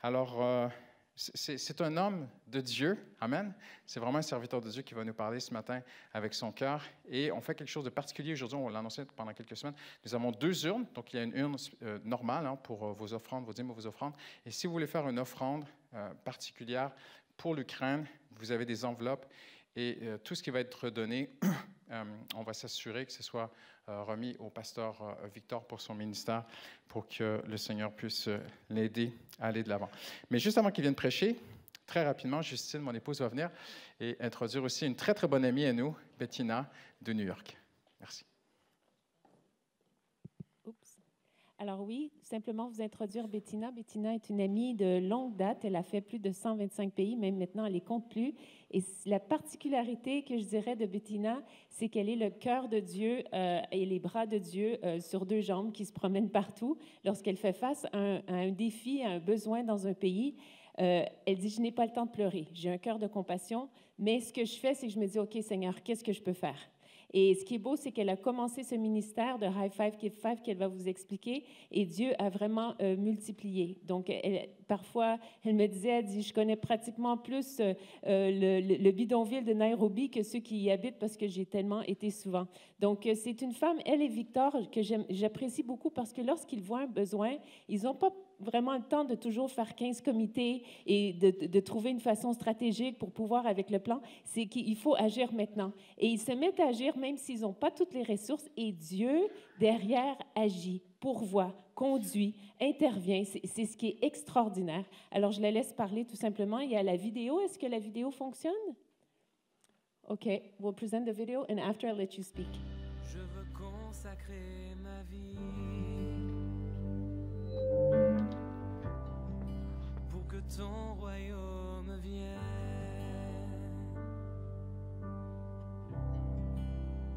Alors, c'est un homme de Dieu. Amen. C'est vraiment un serviteur de Dieu qui va nous parler ce matin avec son cœur. Et on fait quelque chose de particulier aujourd'hui. On l'a annoncé pendant quelques semaines. Nous avons 2 urnes. Donc, il y a une urne normale pour vos offrandes, vos dîmes, vos offrandes. Et si vous voulez faire une offrande particulière pour l'Ukraine, vous avez des enveloppes. Et tout ce qui va être donné, on va s'assurer que ce soit remis au pasteur Victor pour son ministère, pour que le Seigneur puisse l'aider à aller de l'avant. Mais juste avant qu'il vienne prêcher, très rapidement, Justine, mon épouse, va venir et introduire aussi une très, très bonne amie à nous, Bettina, de New York. Merci. Alors oui, simplement vous introduire Bettina. Bettina est une amie de longue date. Elle a fait plus de 125 pays, même maintenant, elle ne les compte plus. Et la particularité que je dirais de Bettina, c'est qu'elle est le cœur de Dieu et les bras de Dieu sur 2 jambes qui se promènent partout. Lorsqu'elle fait face à un défi, à un besoin dans un pays, elle dit, je n'ai pas le temps de pleurer. J'ai un cœur de compassion, mais ce que je fais, c'est que je me dis, OK, Seigneur, qu'est-ce que je peux faire? Et ce qui est beau, c'est qu'elle a commencé ce ministère de High Five, Give Five, qu'elle va vous expliquer, et Dieu a vraiment multiplié. Donc, parfois, elle me disait, elle dit, je connais pratiquement plus le bidonville de Nairobi que ceux qui y habitent parce que j'ai tellement été souvent. Donc, c'est une femme, elle et Victor, que j'apprécie beaucoup parce que lorsqu'ils voient un besoin, ils n'ont pas vraiment le temps de toujours faire 15 comités et de trouver une façon stratégique pour pouvoir avec le plan. C'est qu'il faut agir maintenant. Et ils se mettent à agir même s'ils n'ont pas toutes les ressources. Et Dieu, derrière, agit, pourvoit, conduit, intervient. C'est ce qui est extraordinaire. Alors, je la laisse parler tout simplement. Il y a la vidéo. Est-ce que la vidéo fonctionne? OK. We'll present the video and after I'll let you speak. Je veux consacrer ma vie pour que ton royaume vienne,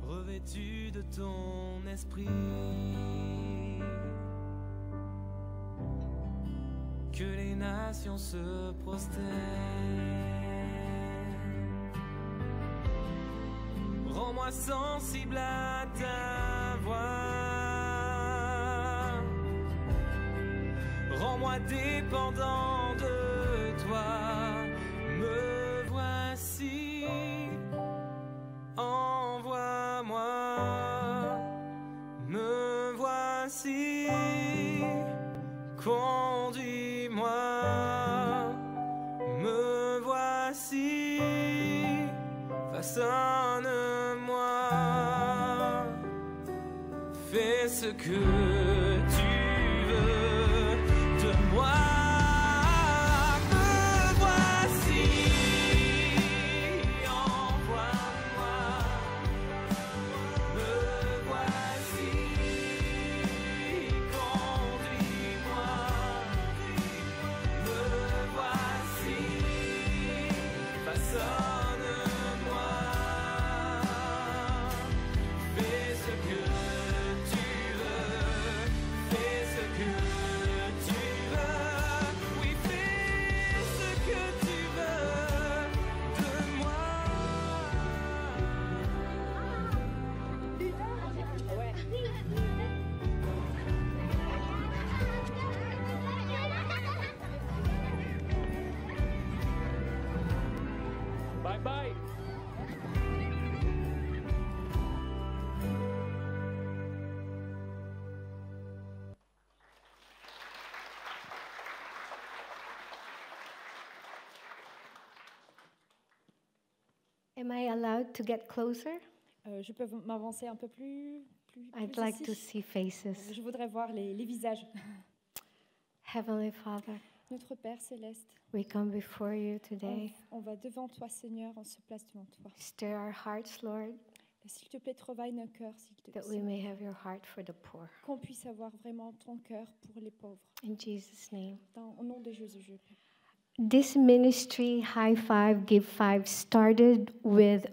revêtu de ton esprit, que les nations se prosternent. Rends-moi sensible à ta voix, rends-moi dépendant de toi. Me voici, envoie-moi. Me voici, conduis-moi. Me voici, façonne-moi. Fais ce que tu veux de moi. Me voici, envoie-moi. Me voici, conduis-moi. Me voici, façonne-moi. Fais ce que tu veux, fais ce que tu veux, oui, fais ce que tu veux de moi. Bye bye. Am I allowed to get closer? Je peux m'avancer un peu plus I'd like ici. to see faces. Je voudrais voir les visages. Heavenly Father, Notre Père céleste, we come before you today. on va devant toi, Seigneur, on se place devant toi. Stir our hearts, Lord, S'il te plaît, travaille nos cœurs, s'il te that plaît. we may have your heart for the poor. Qu'on puisse avoir vraiment ton cœur pour les pauvres. In Jesus' name. Au nom de Jésus, je prie. This ministry, High Five, Give Five, started with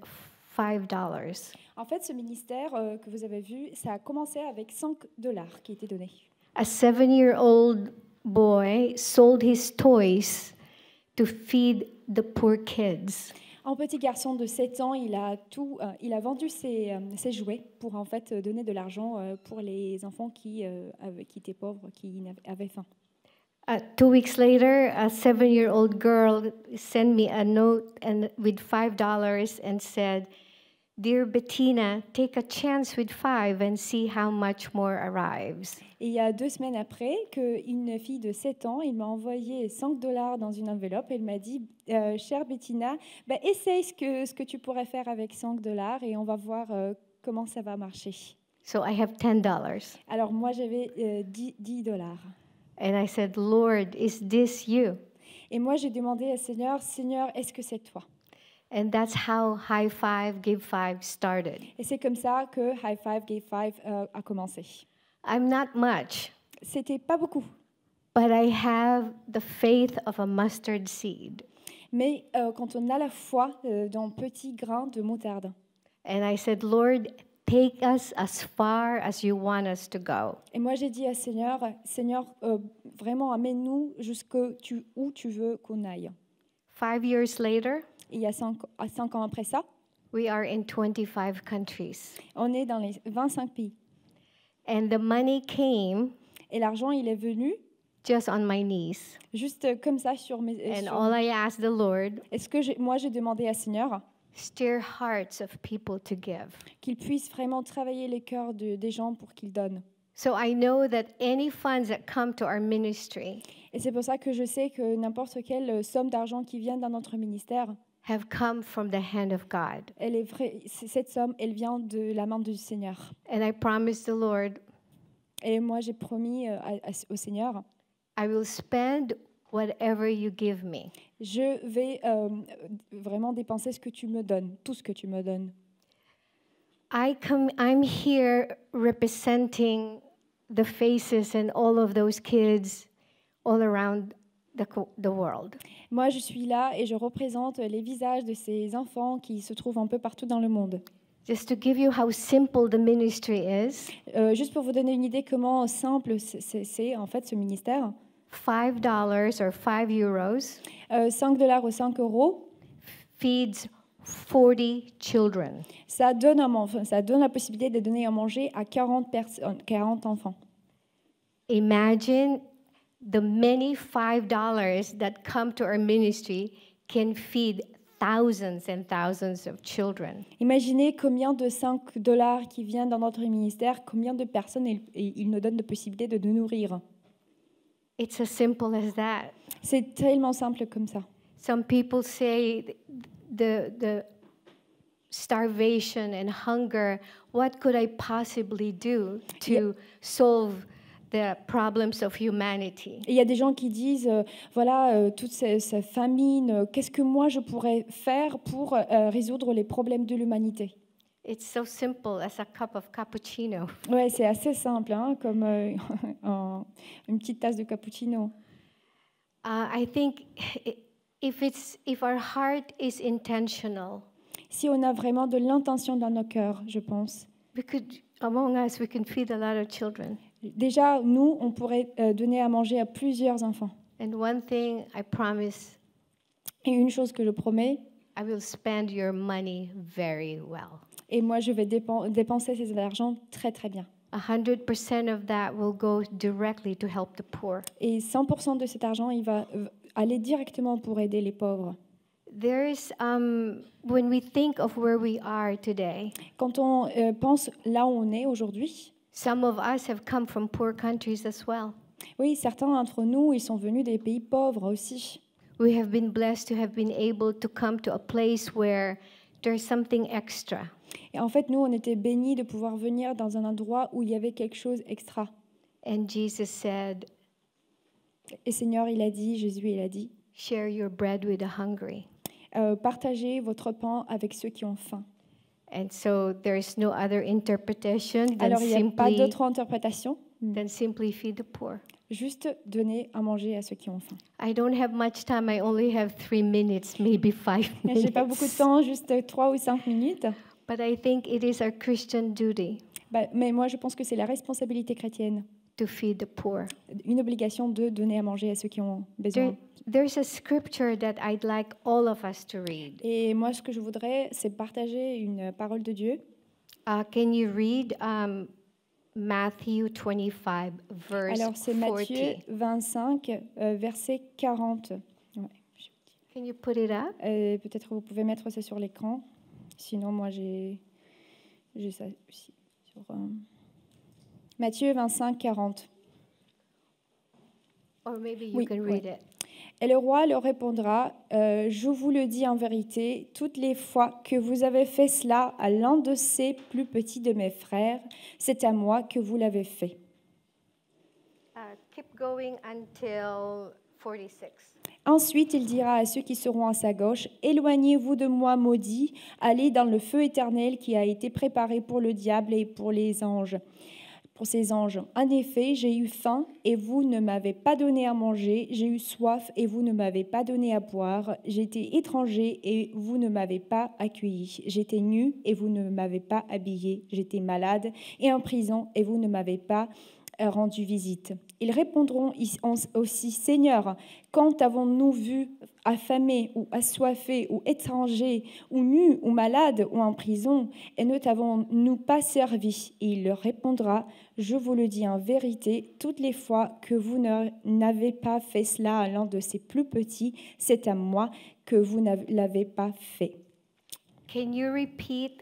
$5. En fait, ce ministère que vous avez vu, ça a commencé avec $5 qui étaient donnés. A 7-year-old boy sold his toys to feed the poor kids. Un petit garçon de 7 ans, il a vendu ses jouets pour en fait donner de l'argent pour les enfants qui étaient pauvres, qui avaient faim. 2 weeks later, a 7-year-old girl sent me a note with $5 and said, "Dear Bettina, take a chance with 5 and see how much more arrives." Et il y a 2 semaines après, qu'une fille de 7 ans, il m'a envoyé $5 dans une enveloppe et elle m'a dit, chère Bettina, essaye ce que tu pourrais faire avec $5 et on va voir comment ça va marcher. So I have $10. Alors moi, j'avais $10. And I said, "Lord, is this you?" Et moi, j'ai demandé à Seigneur, Seigneur, est-ce que c'est toi? And that's how High Five, Give Five started. Et c'est comme ça que High Five, Give Five a commencé. I'm not much, C'était pas beaucoup, but I have the faith of a mustard seed. mais quand on a la foi d'un petit grain de moutarde. And I said, "Lord, take us as far as you want us to go." Et moi, j'ai dit à Seigneur, vraiment, amène-nous où tu veux qu'on aille. 5 years later, Et il y a 5 ans après ça, we are in 25 countries. on est dans les 25 pays. And the money came Et l'argent, il est venu just on my knees. juste comme ça sur mes... And all I asked the Lord, Est-ce que moi, j'ai demandé à Seigneur stir hearts of people to give. qu'il puisse vraiment travailler les cœurs des gens pour qu'ils donnent. So I know that any funds that come to our ministry Et c'est pour ça que je sais que n'importe quelle somme d'argent qui vient dans notre ministère, have come from the hand of God. elle est vraie, cette somme, elle vient de la main du Seigneur. And I promised the Lord, Et moi, j'ai promis au Seigneur, I will spend whatever you give me. je vais vraiment dépenser ce que tu me donnes, tout ce que tu me donnes. I'm here representing the faces and all of those kids all around the world. Moi, je suis là et je représente les visages de ces enfants qui se trouvent un peu partout dans le monde. Just to give you how simple the ministry is, Juste pour vous donner une idée comment simple c'est en fait ce ministère. $5 or 5 euros $5 ou 5 euros, feeds 40 children. ça donne la possibilité de donner à manger à 40 enfants. Imagine the many $5 that come to our ministry can feed thousands and thousands of children. Imaginez combien de $5 qui viennent dans notre ministère, combien de personnes il nous donne de possibilité de nous nourrir. It's as simple as that. C'est tellement simple comme ça. Some people say the starvation and hunger, what could I possibly do to solve the problems of humanity? Et il y a des gens qui disent, toute cette famine, qu'est-ce que moi je pourrais faire pour résoudre les problèmes de l'humanité? It's so simple as a cup of cappuccino. Ouais, c'est assez simple, hein, comme une petite tasse de cappuccino. I think if our heart is intentional, Si on a vraiment de l'intention dans nos cœurs, je pense. among us, we can feed a lot of children. Déjà, nous, on pourrait donner à manger à plusieurs enfants. And one thing I promise, Et une chose que je promets, I will spend your money very well. et moi, je vais dépenser ces argent très, très bien. 100% of that will go directly to help the poor. Et 100% de cet argent, il va aller directement pour aider les pauvres. There's, when we think of where we are today, Quand on pense là où on est aujourd'hui, some of us have come from poor countries as well. oui, certains d'entre nous, ils sont venus des pays pauvres aussi. We have been blessed to have been able to come to a place where there's something extra. Et en fait, nous, on était bénis de pouvoir venir dans un endroit où il y avait quelque chose extra. And Jesus said, Et Seigneur, Jésus, il a dit, share your bread with the hungry. Partagez votre pain avec ceux qui ont faim. And so there is no other interpretation than Alors, il n'y a pas simply, d'autre interprétation, feed the poor. juste donner à manger à ceux qui ont faim. I don't have much time. I only have 3 minutes, maybe 5 Je minutes. n'ai pas beaucoup de temps, juste 3 ou 5 minutes. But I think it is our Christian duty Mais moi, je pense que c'est la responsabilité chrétienne, to feed the poor. une obligation de donner à manger à ceux qui ont besoin. There's a scripture that I'd like all of us to read. Et moi, ce que je voudrais, c'est partager une parole de Dieu. Can you read Matthew 25, verse Alors, c'est 40. Matthieu 25, verset 40. Ouais. Can you put it up? Peut-être que vous pouvez mettre ça sur l'écran. Sinon, moi, j'ai ça aussi. Sur, Matthieu 25, 40. Or maybe you Oui, can oui. read it. Et le roi leur répondra, je vous le dis en vérité, toutes les fois que vous avez fait cela à l'un de ces plus petits de mes frères, c'est à moi que vous l'avez fait. Keep going until 46. Ensuite, il dira à ceux qui seront à sa gauche, éloignez-vous de moi, maudits, allez dans le feu éternel qui a été préparé pour le diable et pour les anges. Pour ses anges. En effet, j'ai eu faim et vous ne m'avez pas donné à manger, j'ai eu soif et vous ne m'avez pas donné à boire, j'étais étranger et vous ne m'avez pas accueilli, j'étais nu et vous ne m'avez pas habillé, j'étais malade et en prison et vous ne m'avez pas rendu visite. Ils répondront aussi, Seigneur, quand avons-nous vu affamé ou assoiffé ou étranger ou nu ou malade ou en prison et ne t'avons-nous pas servi? Et il leur répondra, je vous le dis en vérité, toutes les fois que vous n'avez pas fait cela à l'un de ces plus petits, c'est à moi que vous ne l'avez pas fait. Can you repeat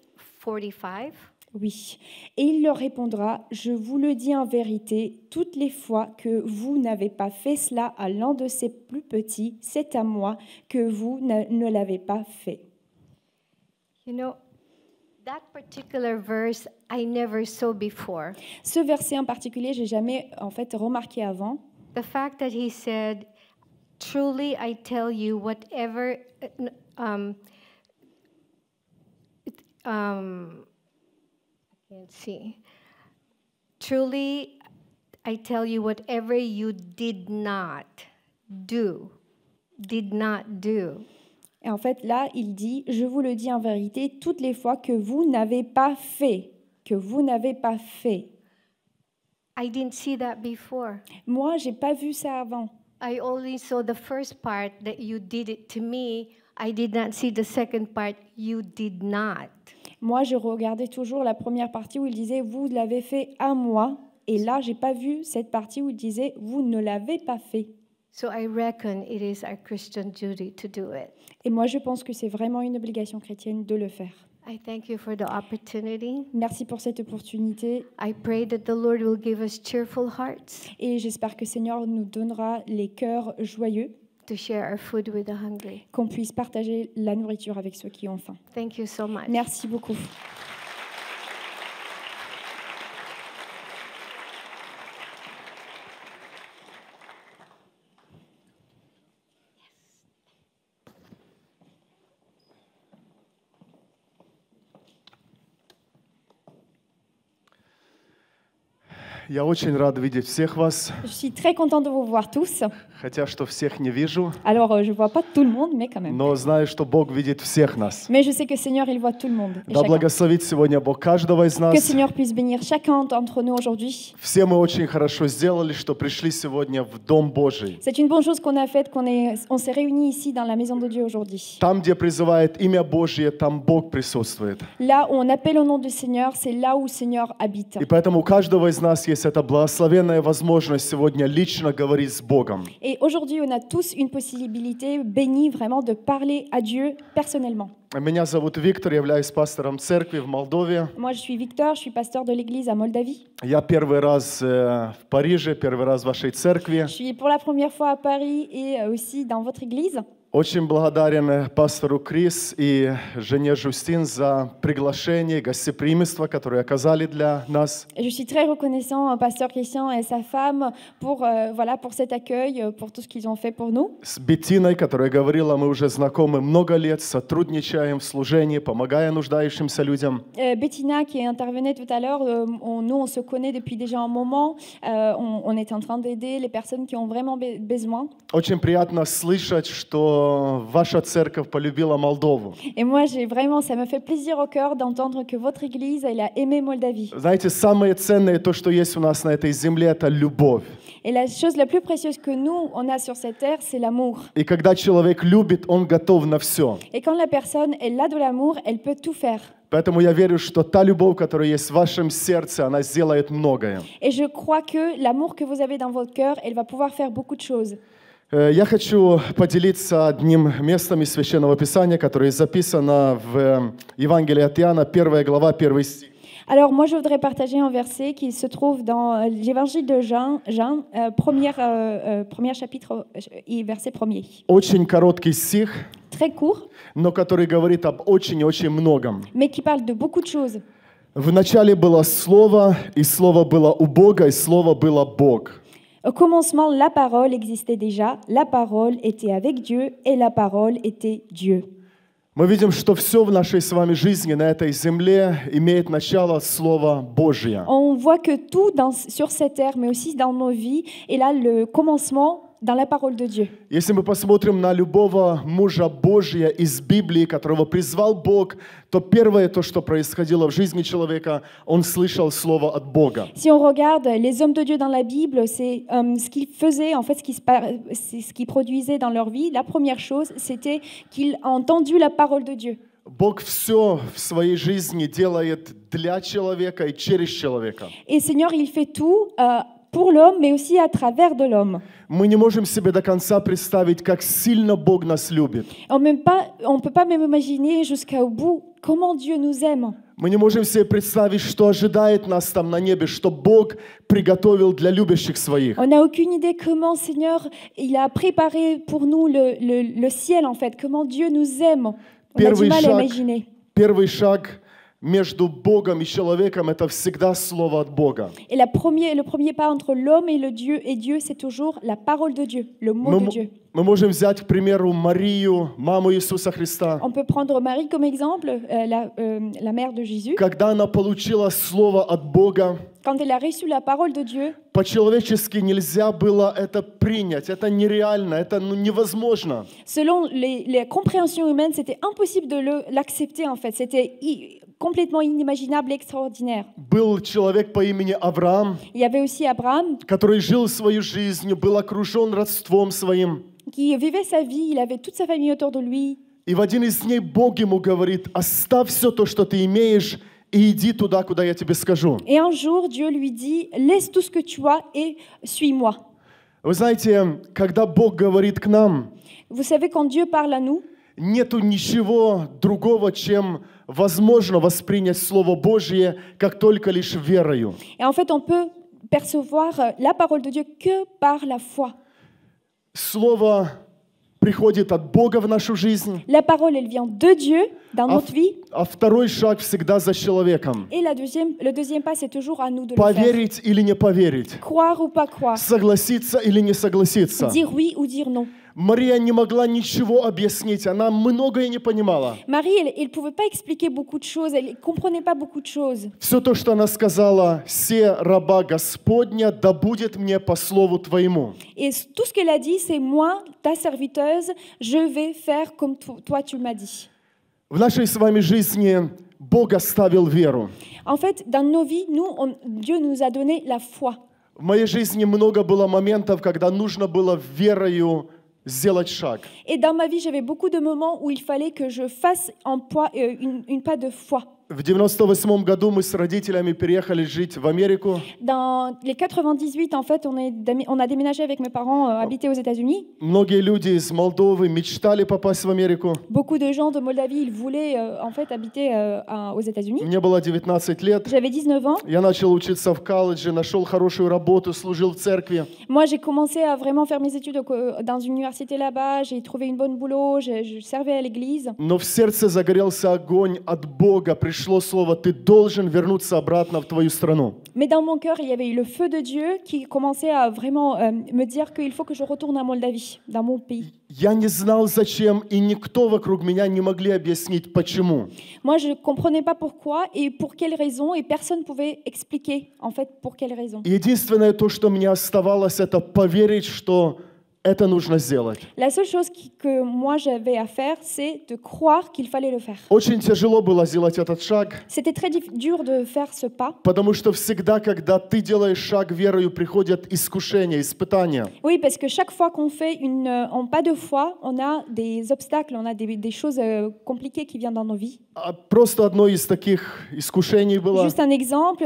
45? Oui. Et il leur répondra, je vous le dis en vérité, toutes les fois que vous n'avez pas fait cela à l'un de ces plus petits, c'est à moi que vous ne l'avez pas fait. You know, that particular verse I never saw before. Ce verset en particulier, j'ai jamais en fait remarqué avant. The fact that he said, truly I tell you, whatever, I can't see. Truly I tell you, whatever you did not do. Et en fait, là, il dit, je vous le dis en vérité, toutes les fois que vous n'avez pas fait, I didn't see that before. Moi, j'ai pas vu ça avant. I only saw the first part that you did it to me. I did not see the second part, you did not. Moi, je regardais toujours la première partie où il disait, vous l'avez fait à moi. Et là, j'ai pas vu cette partie où il disait, vous ne l'avez pas fait. So I reckon it is our Christian duty to do it. Et moi, je pense que c'est vraiment une obligation chrétienne de le faire. I thank you for the opportunity. Merci pour cette opportunité. I pray that the Lord will give us cheerful hearts Et j'espère que le Seigneur nous donnera les cœurs joyeux, to share our food with the hungry. qu'on puisse partager la nourriture avec ceux qui ont faim. Thank you so much. Merci beaucoup. Я очень рад видеть всех вас, Je suis très contente de vous voir tous. хотя что всех не вижу, Alors, je ne vois pas tout le monde, mais quand même. но знаю, что Бог видит всех нас. Mais je sais que le Seigneur, il voit tout le monde. Et Да chacun. благословит сегодня Бог каждого из Que le нас. Seigneur puisse bénir chacun d'entre nous aujourd'hui. Все мы очень хорошо сделали, что пришли сегодня в Дом Божий. C'est une bonne chose qu'on a faite, on s'est réunis ici dans la maison de Dieu aujourd'hui. Там, где призывает имя Божье, там Бог присутствует. Là où on appelle au nom du Seigneur, c'est là où le Seigneur habite. И поэтому у каждого из нас есть эта благословенная возможность сегодня лично говорить с Богом. Et aujourd'hui, on a tous une possibilité bénie vraiment de parler à Dieu personnellement. Меня зовут Виктор, я являюсь пастором церкви в Молдове. Moi, je suis Victor, je suis pasteur de l'église à Moldavie. Я первый раз в Париже, первый раз в вашей церкви. Je suis pour la première fois à Paris et aussi dans votre église. Очень благодарен пастору Крис и жене Жустин за приглашение, гостеприимство, которое оказали для нас. Et je suis très reconnaissant au pasteur Christian et sa femme pour, pour cet accueil, pour tout ce qu'ils ont fait pour nous. С Беттиной, которая говорила, мы уже знакомы много лет, сотрудничаем в служении, помогая нуждающимся людям. Bettina, qui intervenait tout à l'heure, nous, on se connaît depuis déjà un moment. On est en train d'aider les personnes qui ont vraiment besoin. Очень приятно слышать, что что ваша церковь полюбила Молдову. Et moi, ça me fait plaisir au cœur d'entendre que votre église, elle a aimé Moldavie. Знаете, самое ценное, то, что есть у нас на этой земле, это любовь. Et la chose la plus précieuse que nous, on a sur cette terre, c'est l'amour. И когда человек любит, он готов на все. Et quand la personne, elle a de l'amour, elle peut tout faire. Поэтому я верю, что та любовь, которая есть в вашем сердце, она сделает многое. Et je crois que l'amour que vous avez dans votre cœur, elle va pouvoir faire beaucoup de choses. Я хочу поделиться одним местом из Священного Писания, которое записано в Евангелии от Иоанна, 1 глава, 1 стих. Alors moi, je voudrais partager un verset qui se trouve dans l'évangile de Jean, premier chapitre et verset 1er. Очень короткий стих, Très court, но который говорит об очень-очень многом. mais qui parle de beaucoup de choses. В начале было Слово, и Слово было у Бога, и Слово было Бог. Au commencement, la parole existait déjà, la parole était avec Dieu et la parole était Dieu. Мы видим, что все в нашей с вами жизни на этой земле имеет начало Слова Божье. On voit que tout sur cette terre, mais aussi dans nos vies, est là le commencement dans la parole de Dieu. Если мы посмотрим на любого мужа Божия из Библии, которого призвал Бог, то первое, то, что происходило в жизни человека, он слышал Слово от Бога. Si on regarde les hommes de Dieu dans la Bible, c'est ce qu'ils faisaient, en fait, c'est ce qu'ils produisaient dans leur vie. La première chose, c'était qu'ils ont entendu la parole de Dieu. Бог все в своей жизни делает для человека и через человека. Et Seigneur, il fait tout pour l'homme, mais aussi à travers de l'homme. Мы не можем себе до конца представить, как сильно Бог нас любит. On ne peut pas même imaginer jusqu'au bout comment Dieu nous aime. Мы не можем себе представить, что ожидает нас там на небе, что Бог приготовил для любящих своих. On n'a aucune idée comment, Seigneur, il a préparé pour nous le ciel, en fait, comment Dieu nous aime. On a du mal à imaginer. Первый шаг между Богом и человеком — это всегда Слово от Бога. Et le premier pas entre l'homme et Dieu, c'est toujours la parole de Dieu, le mot de Dieu. Мы можем взять, к примеру, Марию, маму Иисуса Христа. On peut prendre Marie comme exemple, la mère de Jésus. Когда она получила Слово от Бога, quand elle a reçu la parole de Dieu, по-человечески нельзя было это принять. Это нереально, это невозможно. Selon les compréhensions humaines, c'était impossible de l'accepter en fait. C'était complètement inimaginable, extraordinaire. Был человек по имени Авраам, Il y avait aussi Abraham, который жил свою жизнь, был окружен родством своим. Qui vivait sa vie, il avait toute sa famille autour de lui. И в один из дней Бог ему говорит: оставь все то, что ты имеешь, и иди туда, куда я тебе скажу. Et un jour, Dieu lui dit, laisse tout ce que tu as et suis-moi. Вы знаете, когда Бог говорит к нам, Vous savez, quand Dieu parle à nous, нету ничего другого, чем возможно воспринять Слово Божье, как только лишь верою. Et en fait, on peut percevoir la parole de Dieu que par la foi. Слово приходит от Бога в нашу жизнь. La parole, elle vient de Dieu dans notre vie. А второй шаг всегда за человеком. Et le deuxième pas, c'est toujours à nous de le Поверить faire. или не поверить. Croire ou pas croire. Согласиться или не согласиться. Dire oui ou dire non. Мария не могла ничего объяснить, она многое не понимала. Marie, elle ne pouvait pas expliquer beaucoup de choses, elle ne comprenait pas beaucoup de choses. Все то, что она сказала: «Се раба Господня, да будет мне по слову Твоему». Et tout ce qu'elle a dit, c'est moi, ta serviteuse, je vais faire comme toi tu m'as dit. В нашей с вами жизни Бог оставил веру. En fait, dans nos vies, Dieu nous a donné la foi. В моей жизни много было моментов, когда нужно было верою сделать шаг. Et dans ma vie, j'avais beaucoup de moments où il fallait que je fasse une pas de foi. В 98 году мы с родителями переехали жить в Америку. Dans les 98, en fait, on a déménagé avec mes parents, habiter aux États-Unis. Многие люди из Молдовы мечтали попасть в Америку. Beaucoup de gens de Moldavie, ils voulaient en fait habiter aux États-Unis. Мне было 19 лет. J'avais 19 ans. Я начал учиться в колледже, нашел хорошую работу, служил в церкви. Moi, j'ai commencé à vraiment faire mes études dans une université là-bas. J'ai trouvé une bonne boulot. Je servais à l'église. Но в сердце загорелся огонь от Бога. Пришло слово: ты должен вернуться обратно в твою страну. Mais dans mon cœur, il y avait eu le feu de Dieu qui commençait à vraiment me dire qu'il faut que je retourne à Moldavie, dans mon pays. Я не знал зачем, и никто вокруг меня не могли объяснить почему. Moi, je ne comprenais pas pourquoi et pour quelle raison, et personne ne pouvait expliquer en fait pour quelle raison. Единственное то, что мне оставалось, это поверить, что это нужно сделать. La seule chose que moi j'avais à faire, c'est de croire qu'il fallait le faire. Очень тяжело было сделать этот шаг, C'était très dur de faire ce pas. потому что всегда, когда ты делаешь шаг верою, приходят искушения, испытания. Oui, parce que chaque fois qu'on fait un pas de foi, on a des obstacles, on a des choses compliquées qui viennent dans nos vies. Просто одно из таких искушений было. Juste un exemple,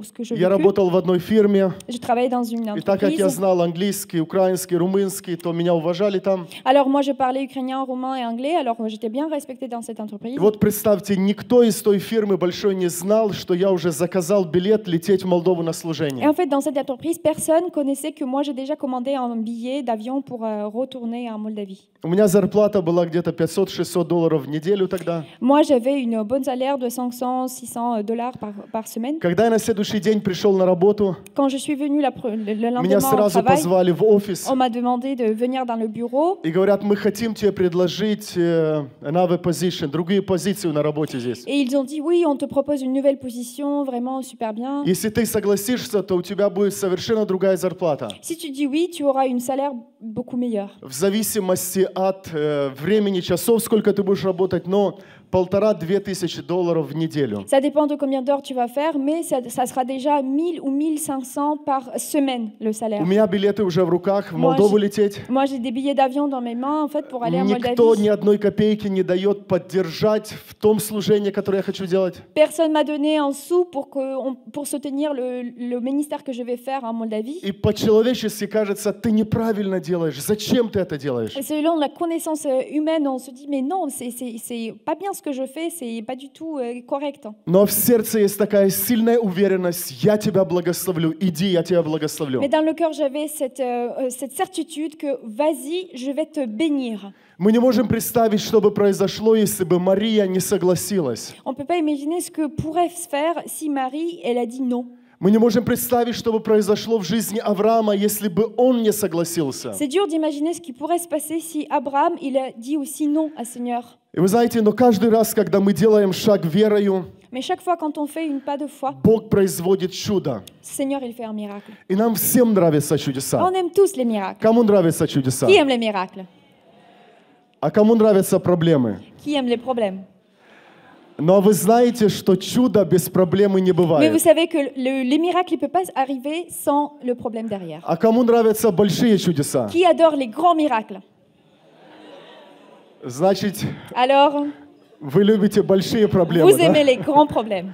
ce que je Я vécu. работал в одной фирме, Je travaillais dans une и так как я entreprise. знал английский, украинский, румынский, то меня уважали там. Alors moi, je parlais ukrainien, roumain et anglais, alors j'étais bien respectée dans cette entreprise. И вот представьте, никто из той фирмы большой не знал, что я уже заказал билет лететь в Молдову на Et служение. en fait, dans cette entreprise, personne connaissait que moi, j'ai déjà commandé un billet d'avion pour retourner en Moldavie. У меня зарплата была где-то $500-600 в неделю тогда. Moi, j'avais une bonne salaire de 500-600 dollars par semaine. Когда я на следующий день пришел на работу, Quand je suis venue le меня lendemain au сразу travail, позвали в офис on m'a demandé de venir dans le bureau. и говорят, мы хотим тебе предложить another position, другие позиции на работе здесь. Et ils ont dit, oui, on te propose une nouvelle position, vraiment super bien. Если ты согласишься, то у тебя будет совершенно другая зарплата. Si tu dis oui, tu auras une salaire beaucoup meilleure. В зависимости от времени, часов, сколько ты будешь работать, но $1500-2000 в неделю. Ça dépend de combien d'heures tu vas faire, mais ça sera déjà 1000 ou 1500 par semaine, le salaire. У меня билеты уже в руках, в Молдову лететь. Moi, j'ai des billets d'avion dans mes mains, en fait, pour aller en Никто ни Moldavie. одной копейки не дает поддержать в том служении, которое я хочу делать. Personne m'a donné un sou pour soutenir le ministère que je vais faire en Moldavie. И по-человечески кажется, ты неправильно делаешь. Зачем ты это делаешь? Et selon la connaissance humaine, on se dit, mais non, c'est pas bien ce que je fais, c'est pas du tout correct. Но в сердце есть такая сильная уверенность, я тебя благословлю, иди, я тебя благословлю. Mais dans le cœur, j'avais cette certitude que, vas-y, je vais te bénir. Мы не можем представить, что бы произошло, если бы Мария не согласилась. On ne peut pas imaginer ce que pourrait se faire si Marie, elle a dit non. Мы не можем представить, что бы произошло в жизни Авраама, если бы он не согласился. C'est dur d'imaginer ce qui pourrait se passer si Abraham, il a dit aussi non à Seigneur. И вы знаете, но каждый раз, когда мы делаем шаг верою, Mais chaque fois quand on fait une pas de foi, Бог производит чудо. Seigneur, il fait un miracle. И нам всем нравятся чудеса. On aime tous les miracles. Кому нравятся чудеса? Qui aime les miracles? А кому нравятся проблемы? Qui aime les problèmes? Но вы знаете, что чудо без проблемы не Mais vous бывает. savez que les miracles, ils ne peuvent pas arriver sans le problème derrière. А кому нравятся большие чудеса? Qui adore les grands miracles? Значит, Alors, вы любите большие проблемы, vous aimez да? les grands problèmes.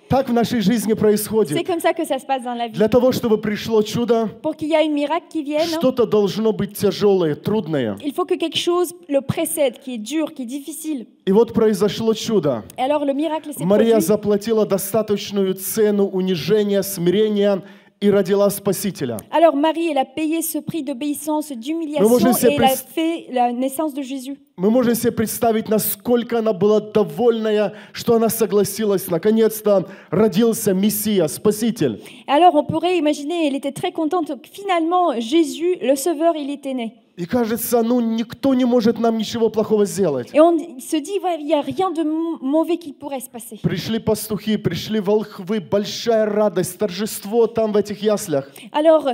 Так в нашей жизни C'est происходит. comme ça que ça se passe dans la vie. Для того, чтобы пришло чудо, Pour qu'il y ait un miracle qui vienne, что-то должно быть тяжелое, трудное. il faut que quelque chose le précède, qui est dur, qui est difficile. И вот произошло чудо. Et alors le miracle s'est Мария produit. заплатила достаточную цену унижения, смирения и родила Спасителя. Alors Marie, elle a payé ce prix d'obéissance, d'humiliation, Mais moi, je sais et elle a pres- fait la naissance de Jésus. Мы можем себе представить, насколько она была довольная, что она согласилась. Наконец-то родился Мессия, Спаситель. Et alors on pourrait imaginer, elle était très contente que finalement Jésus, le Sauveur, il était né. И кажется, никто не может нам ничего плохого сделать. Et on se dit, ouais, il n'y a rien de mauvais qui pourrait se passer. Пришли пастухи, пришли волхвы, большая радость, торжество там в этих яслях. Alors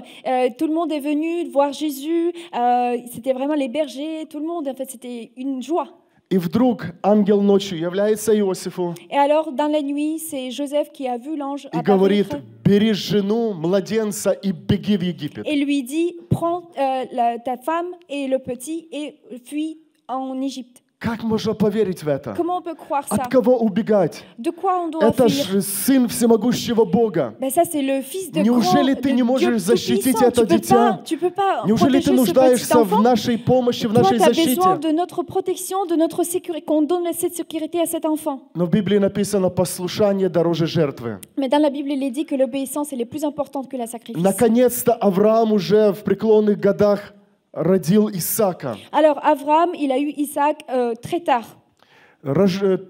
tout le monde est venu voir Jésus, c'était vraiment les bergers, tout le monde, en fait c'était une joie. И вдруг ангел ночью является Иосифу Et alors dans la nuit, c'est Joseph qui a vu l'ange и говорит, apparaître бери жену, младенца и беги в Египет. et lui dit, prends ta femme et le petit et fuis en Égypte. Как можно поверить в это? Comment on peut croire ça? От кого убегать? De quoi on doit Это fuir? же сын всемогущего Бога. Ben ça c'est le fils de Неужели grand, ты не de можешь Dieu защитить tout-puissant. это дитя? Tu peux pas Неужели ты protéger ce petit нуждаешься в enfant? нашей помощи, в Toi, нашей tu as besoin защите? de notre protection, de notre sécurité, qu'on donne cette sécurité à cet enfant. Но в Библии написано, послушание дороже жертвы. Mais dans la Bible, il est dit que l'obéissance elle est plus importante que la sacrifice. Наконец-то Авраам уже в преклонных годах родил Исаака. Alors Abraham, il a eu Isaac très tard.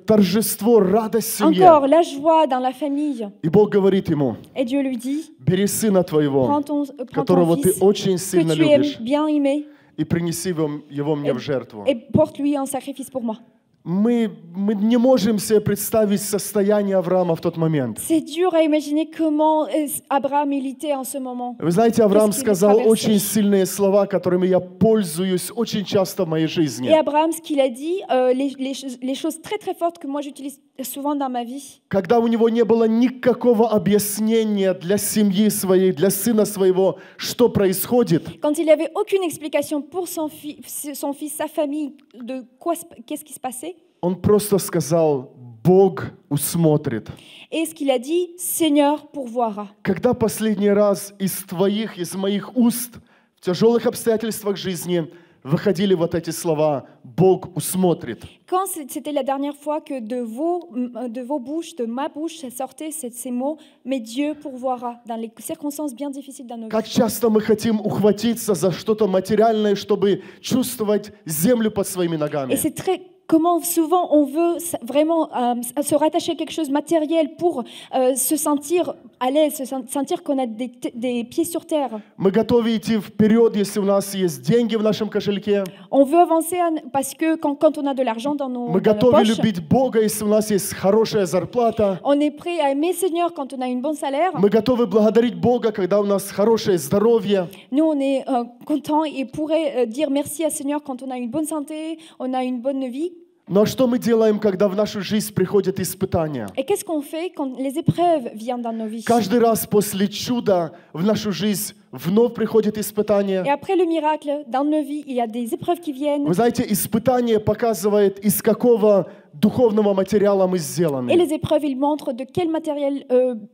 Торжество, радость в семье. Encore la joie dans la famille. И Бог говорит ему, Et Dieu lui dit, бери сына prends твоего, ton которого ты fils очень сильно que tu aimes любишь, bien aimer и принеси его мне в жертву. et porte-lui en sacrifice pour moi. Мы не можем себе представить состояние Авраама в тот момент. C'est dur à imaginer comment Abraham il était en ce moment. Вы знаете, Авраам Qu'est-ce qu'il a сказал traversé? очень сильные слова, которыми я пользуюсь очень часто в моей жизни. Et Abraham, ce qu'il a dit, les choses très très fortes que moi j'utilise souvent dans ma vie. Когда у него не было никакого объяснения для семьи своей, для сына своего, что происходит, Quand il n'avait aucune explication pour son fils, sa famille, de quoi, qu'est-ce qui se passait. он просто сказал, Бог усмотрит. Et ce qu'il a dit, Seigneur pourvoira. Когда последний раз из моих уст в тяжелых обстоятельствах жизни выходили вот эти слова «Бог усмотрит». Quand c'était la dernière fois que de vos bouches, de ma bouche, sortaient ces mots, mais Dieu pourvoira dans les circonstances bien difficiles dans nos Как vies. часто мы хотим ухватиться за что-то материальное, чтобы чувствовать землю под своими Et ногами. c'est très comment souvent on veut vraiment se rattacher à quelque chose de matériel pour se sentir à l'aise, se sentir qu'on a des pieds sur terre. Мы готовы идти вперед, если у нас есть деньги в нашем кошельке. On veut avancer parce que quand on a de l'argent dans nos Мы poches, готовы любить Бога, если у нас есть хорошая зарплата. on est prêt à aimer Seigneur quand on a un bon salaire. Мы готовы благодарить Бога, когда у нас хорошее здоровье. Nous, on est content et pourrait dire merci à Seigneur quand on a une bonne santé, on a une bonne vie. Но что мы делаем, когда в нашу жизнь приходят испытания? Et qu'est-ce qu'on fait quand les épreuves viennent dans nos vies? Каждый раз после чуда в нашу жизнь вновь приходят Et испытания. après le miracle, dans nos vies, il y a des épreuves qui viennent. Вы знаете, испытание показывает, из какого духовного материала мы Et сделаны. les épreuves, ils montrent de quel matériel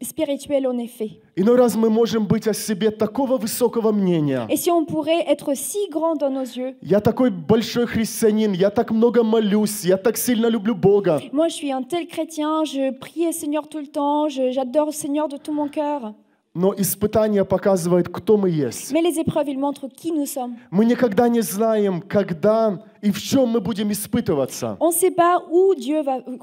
spirituel on est fait. Иной раз мы можем быть о себе такого высокого мнения. Et si on pourrait être si grand dans nos yeux, Я такой большой христианин, я так много молюсь, я так сильно люблю Бога. moi je suis un tel chrétien, je prie le Seigneur tout le temps, j'adore le Seigneur de tout mon cœur. Но испытание показывает, кто мы есть. Mais les épreuves, ils montrent qui nous sommes. Мы никогда не знаем, когда и в чем мы будем испытываться. On ne sait pas où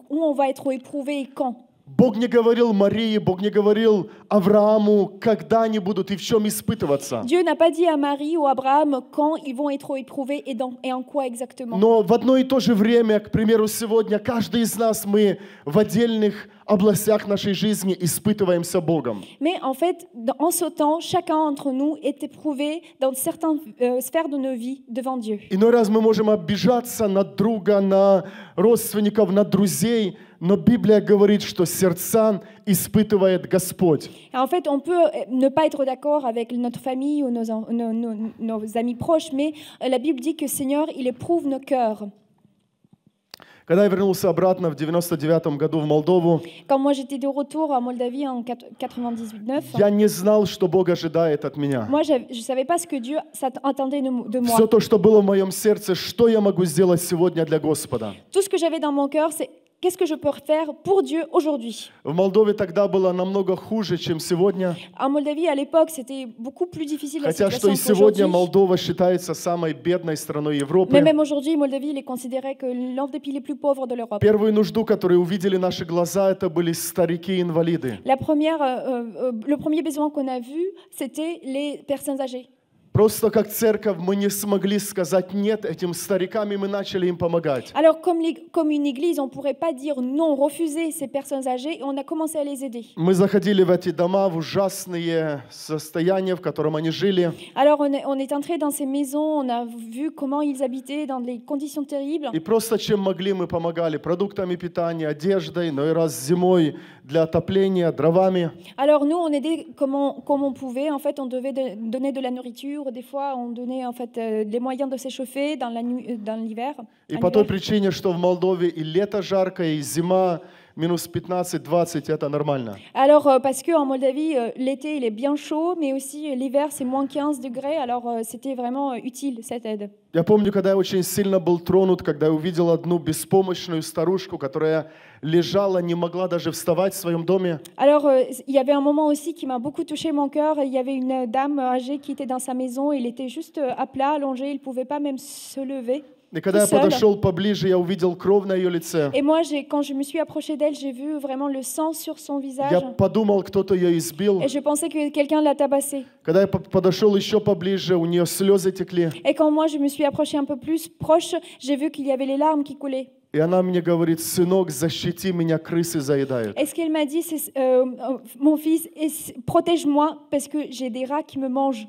on va être éprouvé et quand. Бог не говорил Марии, Бог не говорил Аврааму, когда они будут и в чем испытываться. Dieu n'a pas dit à Marie ou à Abraham quand ils vont être éprouvés et en quoi exactement. Но в одно и то же время, к примеру, сегодня каждый из нас, мы в отдельных областях нашей жизни испытываемся Богом. Mais en fait, en ce temps, chacun d'entre nous est éprouvé dans certaines sphères de nos vies devant Dieu. Иной раз мы можем обижаться на друга, на родственников, на друзей, но Библия говорит, что сердца испытывает Господь. Et en fait, on peut ne pas être d'accord avec notre famille ou nos amis proches, mais la Bible dit que Seigneur, il éprouve nos cœurs. Когда я вернулся обратно в 99 году в Молдову, Quand moi j'étais de retour en Moldavie en 99, я не знал, что Бог ожидает от меня. moi je ne savais pas ce que Dieu attendait de moi. Все то, что было в моем сердце, что я могу сделать сегодня для Господа. Tout ce que j'avais dans mon cœur, c'est qu'est-ce que je peux faire pour Dieu aujourd'hui. В Молдове тогда было намного хуже, чем сегодня. En Moldavie, à l'époque, c'était beaucoup plus difficile la Хотя, что situation и сегодня qu'aujourd'hui. Молдова считается самой бедной страной Mais Европы. même aujourd'hui, Moldavie, il est considéré que l'un des pays les plus pauvres de l'Europe. Первую нужду, которую увидели наши глаза, это были старики-инвалиды. Le premier besoin qu'on a vu, c'était les personnes âgées. Просто как церковь мы не смогли сказать «нет» этим старикам, и мы начали им помогать. Alors, comme une église, on ne pourrait pas dire non, refuser ces personnes âgées, et on a commencé à les aider. Мы заходили в эти дома, в ужасные состояния, в котором они жили. Alors, on est entré dans ces maisons, on a vu comment ils habitaient dans des conditions terribles. И просто чем могли, мы помогали продуктами питания, одеждой, но и раз зимой для отопления, дровами. Alors, nous, on aidait comme on pouvait. En fait, on devait donner de la nourriture. Des fois, on donnait en fait, les moyens de s'échauffer dans l'hiver. И по той причине, что в Молдове и лето жаркое, и зима минус 15-20, это нормально. Alors, parce qu'en Moldavie, l'été, il est bien chaud, mais aussi l'hiver, c'est moins 15 degrés. Alors, c'était vraiment utile, cette aide. Я помню, когда я очень сильно был тронут, когда я увидел одну беспомощную старушку, которая лежала, не могла даже вставать в своем доме. Alors, il y avait un moment aussi qui m'a beaucoup touché mon cœur. Il y avait une dame âgée qui était dans sa maison. Il était juste à plat, allongé. Il ne pouvait pas même se lever. И когда я Tout seul. подошел поближе, я увидел кровь на ее лице. Et moi, quand je me suis approchée d'elle, j'ai vu vraiment le sang sur son visage. Я подумал, кто-то ее избил. Et je pensais que quelqu'un l'a tabassée. Когда я подошел еще поближе, у нее слезы текли. Et quand moi, je me suis approchée un peu plus proche, j'ai vu qu'il y avait les larmes qui coulaient. И она мне говорит: сынок, защити меня, крысы заедают. Et ce qu'elle m'a dit, c'est mon fils, protège-moi parce que j'ai des rats qui me mangent.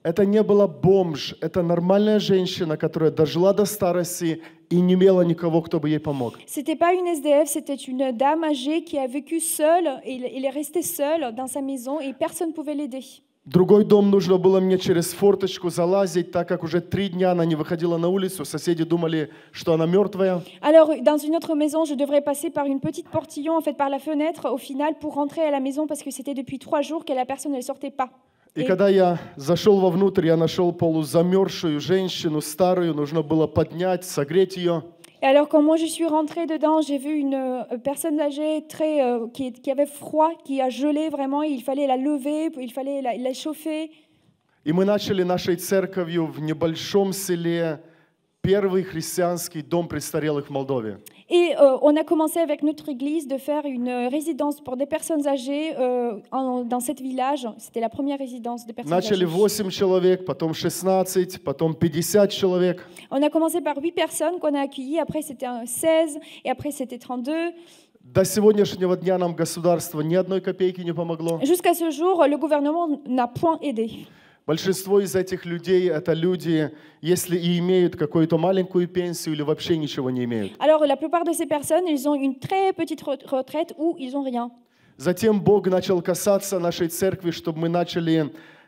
Это не была бомж, это нормальная женщина, которая дожила до старости и не имела никого, кто бы ей помог. C'était pas une SDF, c'était une dame âgée qui a vécu seule et elle est restée seule dans sa maison et personne ne pouvait l'aider. Другой дом нужно было мне через форточку залазить, так как уже 3 дня она не выходила на улицу. Соседи думали, что она мертвая. Alors, dans une autre maison, je devrais passer par une petite portillon, en fait, par la fenêtre, au final, pour rentrer à la maison parce que c'était depuis 3 jours que la personne ne sortait pas. И когда я зашел вовнутрь, я нашел полузамерзшую женщину, старую, нужно было поднять, согреть ее. Et alors, quand moi je suis rentrée dedans, j'ai vu une personne âgée qui avait froid, qui a gelé vraiment. Il fallait la lever, il fallait la chauffer. И мы начали нашей церковью в небольшом селе первый христианский дом престарелых в Молдове. Et on a commencé avec notre église de faire une résidence pour des personnes âgées dans cet village. C'était la première résidence de personnes Начали âgées. 8 человек, потом 16, потом 50 человек. On a commencé par 8 personnes qu'on a accueillies, après c'était 16 et après c'était 32. До сегодняшнего дня нам государство ни одной копейки не помогло. Jusqu'à ce jour, le gouvernement n'a point aidé. Большинство из этих людей — это люди, если и имеют какую-то маленькую пенсию или вообще ничего не имеют. Alors la plupart de ces personnes, ils ont une très petite retraite ou ils ont rien. Затем Бог начал касаться нашей церкви, чтобы мы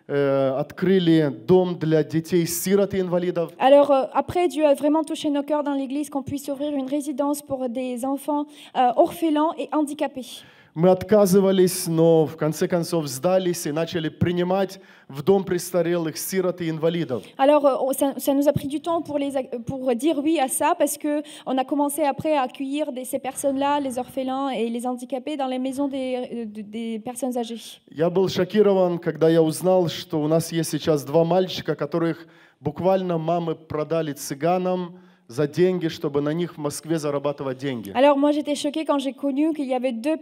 открыли дом для детей-сирот и инвалидов. Alors après, Dieu a vraiment touché nos cœurs dans l'église qu'on puisse ouvrir une résidence pour des enfants orphelins et handicapés. Мы отказывались, но в конце концов сдались и начали принимать в дом престарелых сирот и инвалидов. Alors ça nous a pris du temps pour dire oui à ça parce que on a commencé après à accueillir ces personnes-là, les orphelins et les handicapés dans les maisons des personnes âgées. Я был шокирован, когда я узнал, что у нас есть сейчас 2 мальчика, которых буквально мамы продали цыганам за деньги, чтобы на них в Москве зарабатывать деньги. Alors moi j'étais choquée quand j'ai connu qu'il y avait 2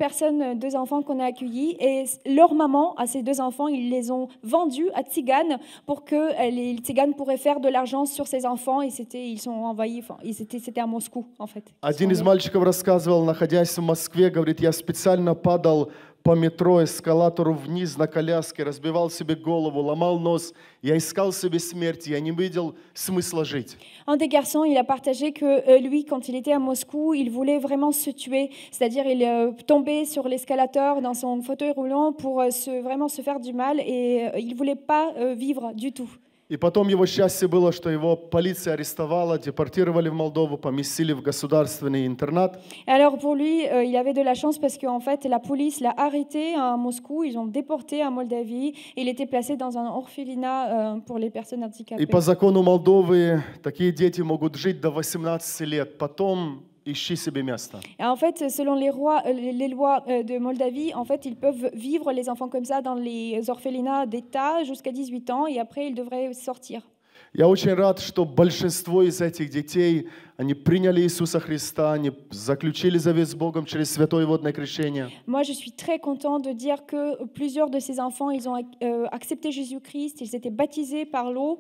enfants qu'on a accueillis et leur maman à ces 2 enfants, ils les ont vendus à Tziganes pour que les Tziganes pourraient faire de l'argent sur ces enfants et ils sont envahis, c'était à Moscou en fait. Один из мальчиков рассказывал, находясь в Москве, говорит: я специально падал по метро, эскалатору вниз на коляске, разбивал себе голову, ломал нос. Я искал себе смерти, я не видел смысла жить. Un des garçons, il a partagé que lui, quand il était à Moscou, il voulait vraiment se tuer. C'est-à-dire, il tombait sur l'escalator dans son fauteuil roulant pour vraiment se faire du mal et il ne voulait pas vivre du tout. И потом его счастье было, что его полиция арестовала, депортировали в Молдову, поместили в государственный интернат. Alors pour lui, il avait de la chance parce qu'en fait, la police l'a arrêté à Moscou, ils ont déporté à Moldavie, et il était placé dans un orphelinat pour les personnes handicapées. И по закону Молдовы такие дети могут жить до 18 лет, потом ищи себе место. Et en fait, selon les lois de Moldavie, en fait, ils peuvent vivre les enfants comme ça dans les orphelinats d'État jusqu'à 18 ans et après ils devraient sortir. Я очень рад, что большинство из этих детей, они приняли Иисуса Христа, они заключили завет с Богом через святое водное крещение. Moi, je suis très content de dire que plusieurs de ces enfants, ils ont accepté Jésus-Christ, ils étaient baptisés par l'eau.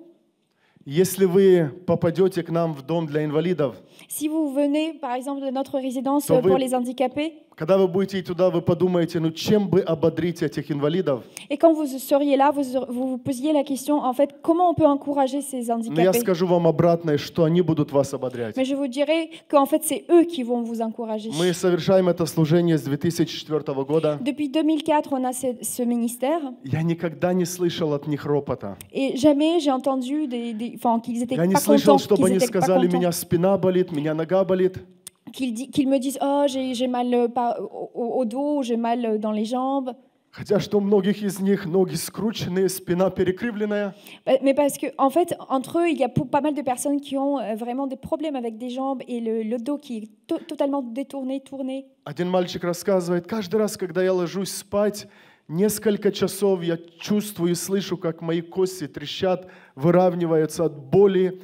Если вы попадете к нам в дом для инвалидов, si vous venez, par exemple, de notre résidence pour les handicapés, когда вы будете туда, вы подумаете, ну чем бы ободрить этих инвалидов? Et quand vous seriez là, vous posiez la question, en fait, comment on peut encourager ces handicapés? Но я скажу вам обратное, что они будут вас ободрять. Mais je vous dirais qu'en fait, c'est eux qui vont vous encourager. Мы совершаем это служение с 2004 года. Depuis 2004, on a ce ministère. Я никогда не слышал от них ропота. Et jamais j'ai entendu qu'ils étaient Я не pas слышал, contents. чтобы они сказали, меня спина болит, меня нога болит. Qu'ils me disent, oh, j'ai mal au dos, j'ai mal dans les jambes. Хотя что у многих из них ноги скрученные, спина перекривленная. Mais parce que en fait, entre eux, il y a pas mal de personnes qui ont vraiment des problèmes avec des jambes et le dos qui est totalement détourné, tourné. Один мальчик рассказывает, каждый раз, когда я ложусь спать, несколько часов я чувствую и слышу, как мои кости трещат, выравниваются от боли.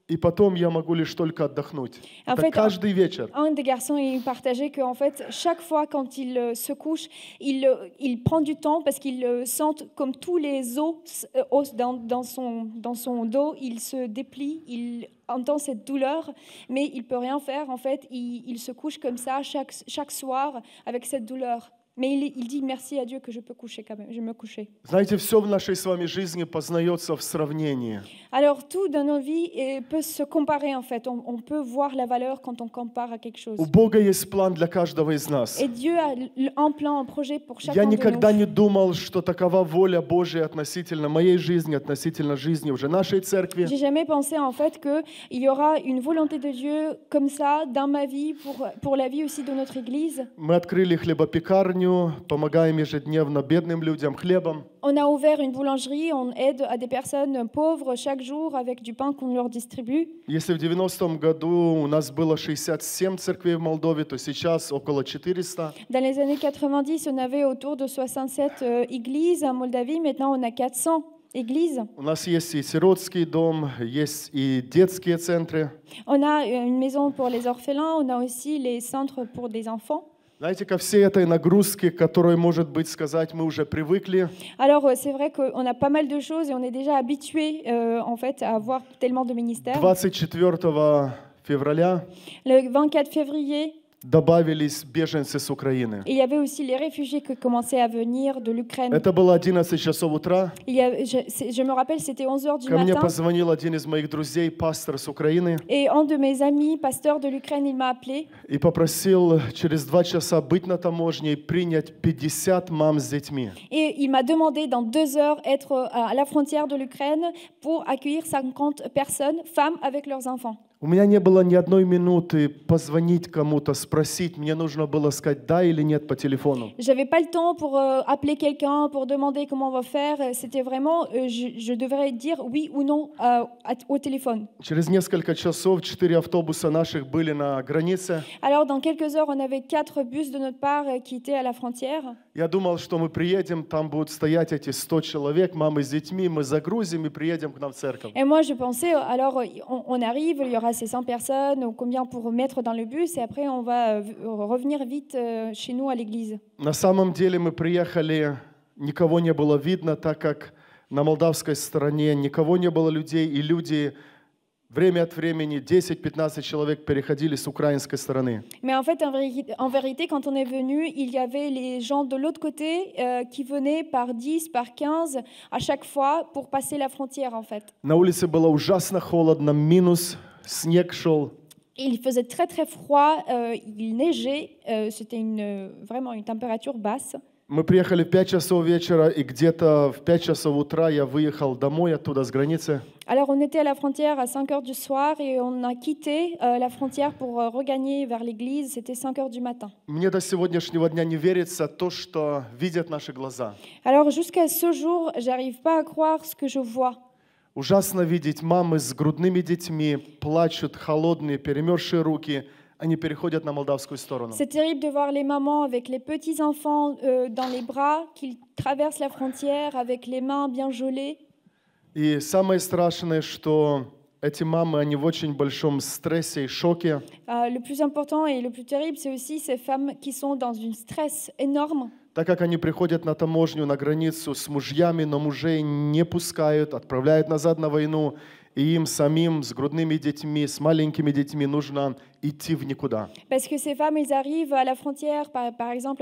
и потом я могу лишь только отдохнуть. En Это fait, каждый вечер. un des garçons il partageait qu'en fait, chaque fois quand il se couche, il prend du temps parce qu'il sent comme tous les os dans son dos, il se déplie, il entend cette douleur, mais il ne peut rien faire. En fait, il se couche comme ça chaque soir avec cette douleur. Mais il dit merci à Dieu que je peux coucher quand même. Je me coucher. Знаете, все в нашей с вами жизни познается в сравнении. Alors tout dans nos vies peut se comparer en fait. On peut voir la valeur quand on compare à quelque chose. У Бога есть план для каждого из нас. Et Dieu a un plan, un projet pour Я chacun de никогда nous. не думал, что такова воля Божья относительно моей жизни, относительно жизни уже нашей церкви. J'ai jamais pensé en fait qu'il y aura une volonté de Dieu comme ça dans ma vie, pour la vie aussi de notre Église. Мы открыли хлебопекарню, помогаем ежедневно бедным людям хлебом. On a ouvert une boulangerie, on aide à des personnes pauvres chaque jour avec du pain qu'on leur distribue. Если в 90-м году у нас было 67 церквей в Молдове, то сейчас около 400. Dans les années 90, on avait autour de 67 églises en Moldavie. Maintenant, on a 400 églises. У нас есть и сиротский дом, есть и детские центры. On a une maison pour les orphelins, on a aussi les centres pour des enfants. Знаете, ко всей этой нагрузке, к которой, может быть, сказать, мы уже привыкли. Alors, c'est vrai qu'on a pas mal de choses et on est déjà habitué en fait, à avoir tellement de ministères. 24 февраля Le 24 février, добавились беженцы с Украины. il y avait aussi les réfugiés qui commençaient à venir de l'Ukraine. Это было 11 часов утра. Je me rappelle, c'était 11 heures du Ко мне matin. позвонил один из моих друзей, пастор с Украины, Et un de mes amis, pasteur de l'Ukraine, il m'a appelé. и попросил через 2 часа быть на таможне и принять 50 мам с детьми. Et il m'a demandé dans 2 heures être à la frontière de l'Ukraine pour accueillir 50 personnes, femmes avec leurs enfants. У меня не было ни одной минуты позвонить кому-то, спросить. Мне нужно было сказать да или нет по телефону. J'avais pas le temps pour appeler quelqu'un, pour demander comment on va faire. C'était vraiment, je devrais dire oui ou non au téléphone. Через несколько часов 4 автобуса наших были на границе. Alors, dans quelques heures, on avait 4 bus de notre part qui étaient à la frontière. Я думал, что мы приедем, там будут стоять эти 100 человек, мамы с детьми, мы загрузим и приедем к нам в церковь. Et moi, je pensais, alors, on arrive, il y aura ces 100 personnes, ou combien pour mettre dans le bus, et après, on va revenir vite chez nous à l'église. На самом деле мы приехали, никого не было видно, так как на молдавской стороне никого не было людей, и люди время от времени 10-15 человек переходили с украинской стороны. Mais en fait, en vérité, quand on est venu, il y avait les gens de l'autre côté qui venaient par 10, par 15 à chaque fois pour passer la frontière, en fait. На улице было ужасно холодно, минус, снег шел. Il faisait très très froid, il neigeait, c'était vraiment une température basse. Мы приехали в 5 часов вечера, и где-то в 5 часов утра я выехал домой оттуда, с границы. Alors on était à la frontière à 5 heures du soir et on a quitté la frontière pour regagner vers l'église, c'était 5 heures du matin. Мне до сегодняшнего дня не верится то, что видят наши глаза. Alors jusqu'à ce jour, j'arrive pas à croire ce que je vois. Ужасно видеть мамы с грудными детьми, плачут, холодные, перемерзшие руки. Они переходят на молдавскую сторону. C'est terrible de voir les mamans avec les petits-enfants dans les bras qui traversent la frontière avec les mains bien gelées. И самое страшное, что эти мамы, они в очень большом стрессе и шоке. Le plus important et le plus terrible, c'est aussi ces femmes qui sont dans un stress énorme. Так как они приходят на таможню, на границу с мужьями, но мужей не пускают, отправляют назад на войну, и им самим с грудными детьми, с маленькими детьми нужно идти в никуда. Parce que ces femmes, ils arrivent à la frontière, par exemple,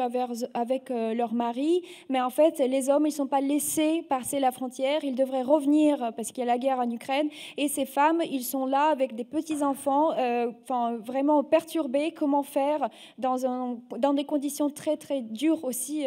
avec leur mari, mais en fait, les hommes, ils ne sont pas laissés passer la frontière, ils devraient revenir parce qu'il y a la guerre en Ukraine, et ces femmes, ils sont là avec des petits-enfants, vraiment perturbés, comment faire dans des conditions très, très dures aussi,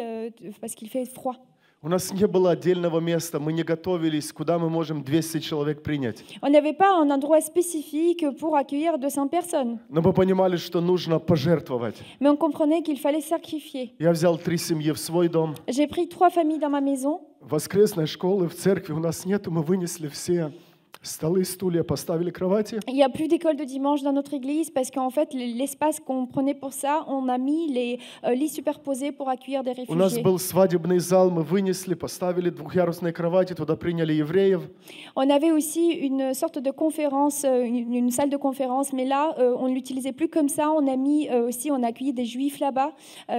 parce qu'il fait froid. У нас не было отдельного места, мы не готовились, куда мы можем 200 человек принять. On n'avait pas un endroit spécifique pour accueillir 200 personnes. Но мы понимали, что нужно пожертвовать. Mais on comprenait qu'il fallait sacrifier. Я взял 3 семьи в свой дом. J'ai pris 3 familles dans ma maison. Воскресной школы в церкви у нас нету, мы вынесли все. Столы, стулья, поставили кровати. Il n'y a plus d'école de dimanche dans notre église parce qu'en fait, l'espace qu'on prenait pour ça, on a mis les lits superposés pour accueillir des У нас réfugiés. был свадебный зал, мы вынесли, поставили двухъярусные кровати, туда приняли евреев. On avait aussi une sorte de conférence, une salle de conférence, mais là, on ne l'utilisait plus comme ça. On a mis aussi, on a accueilli des juifs là-bas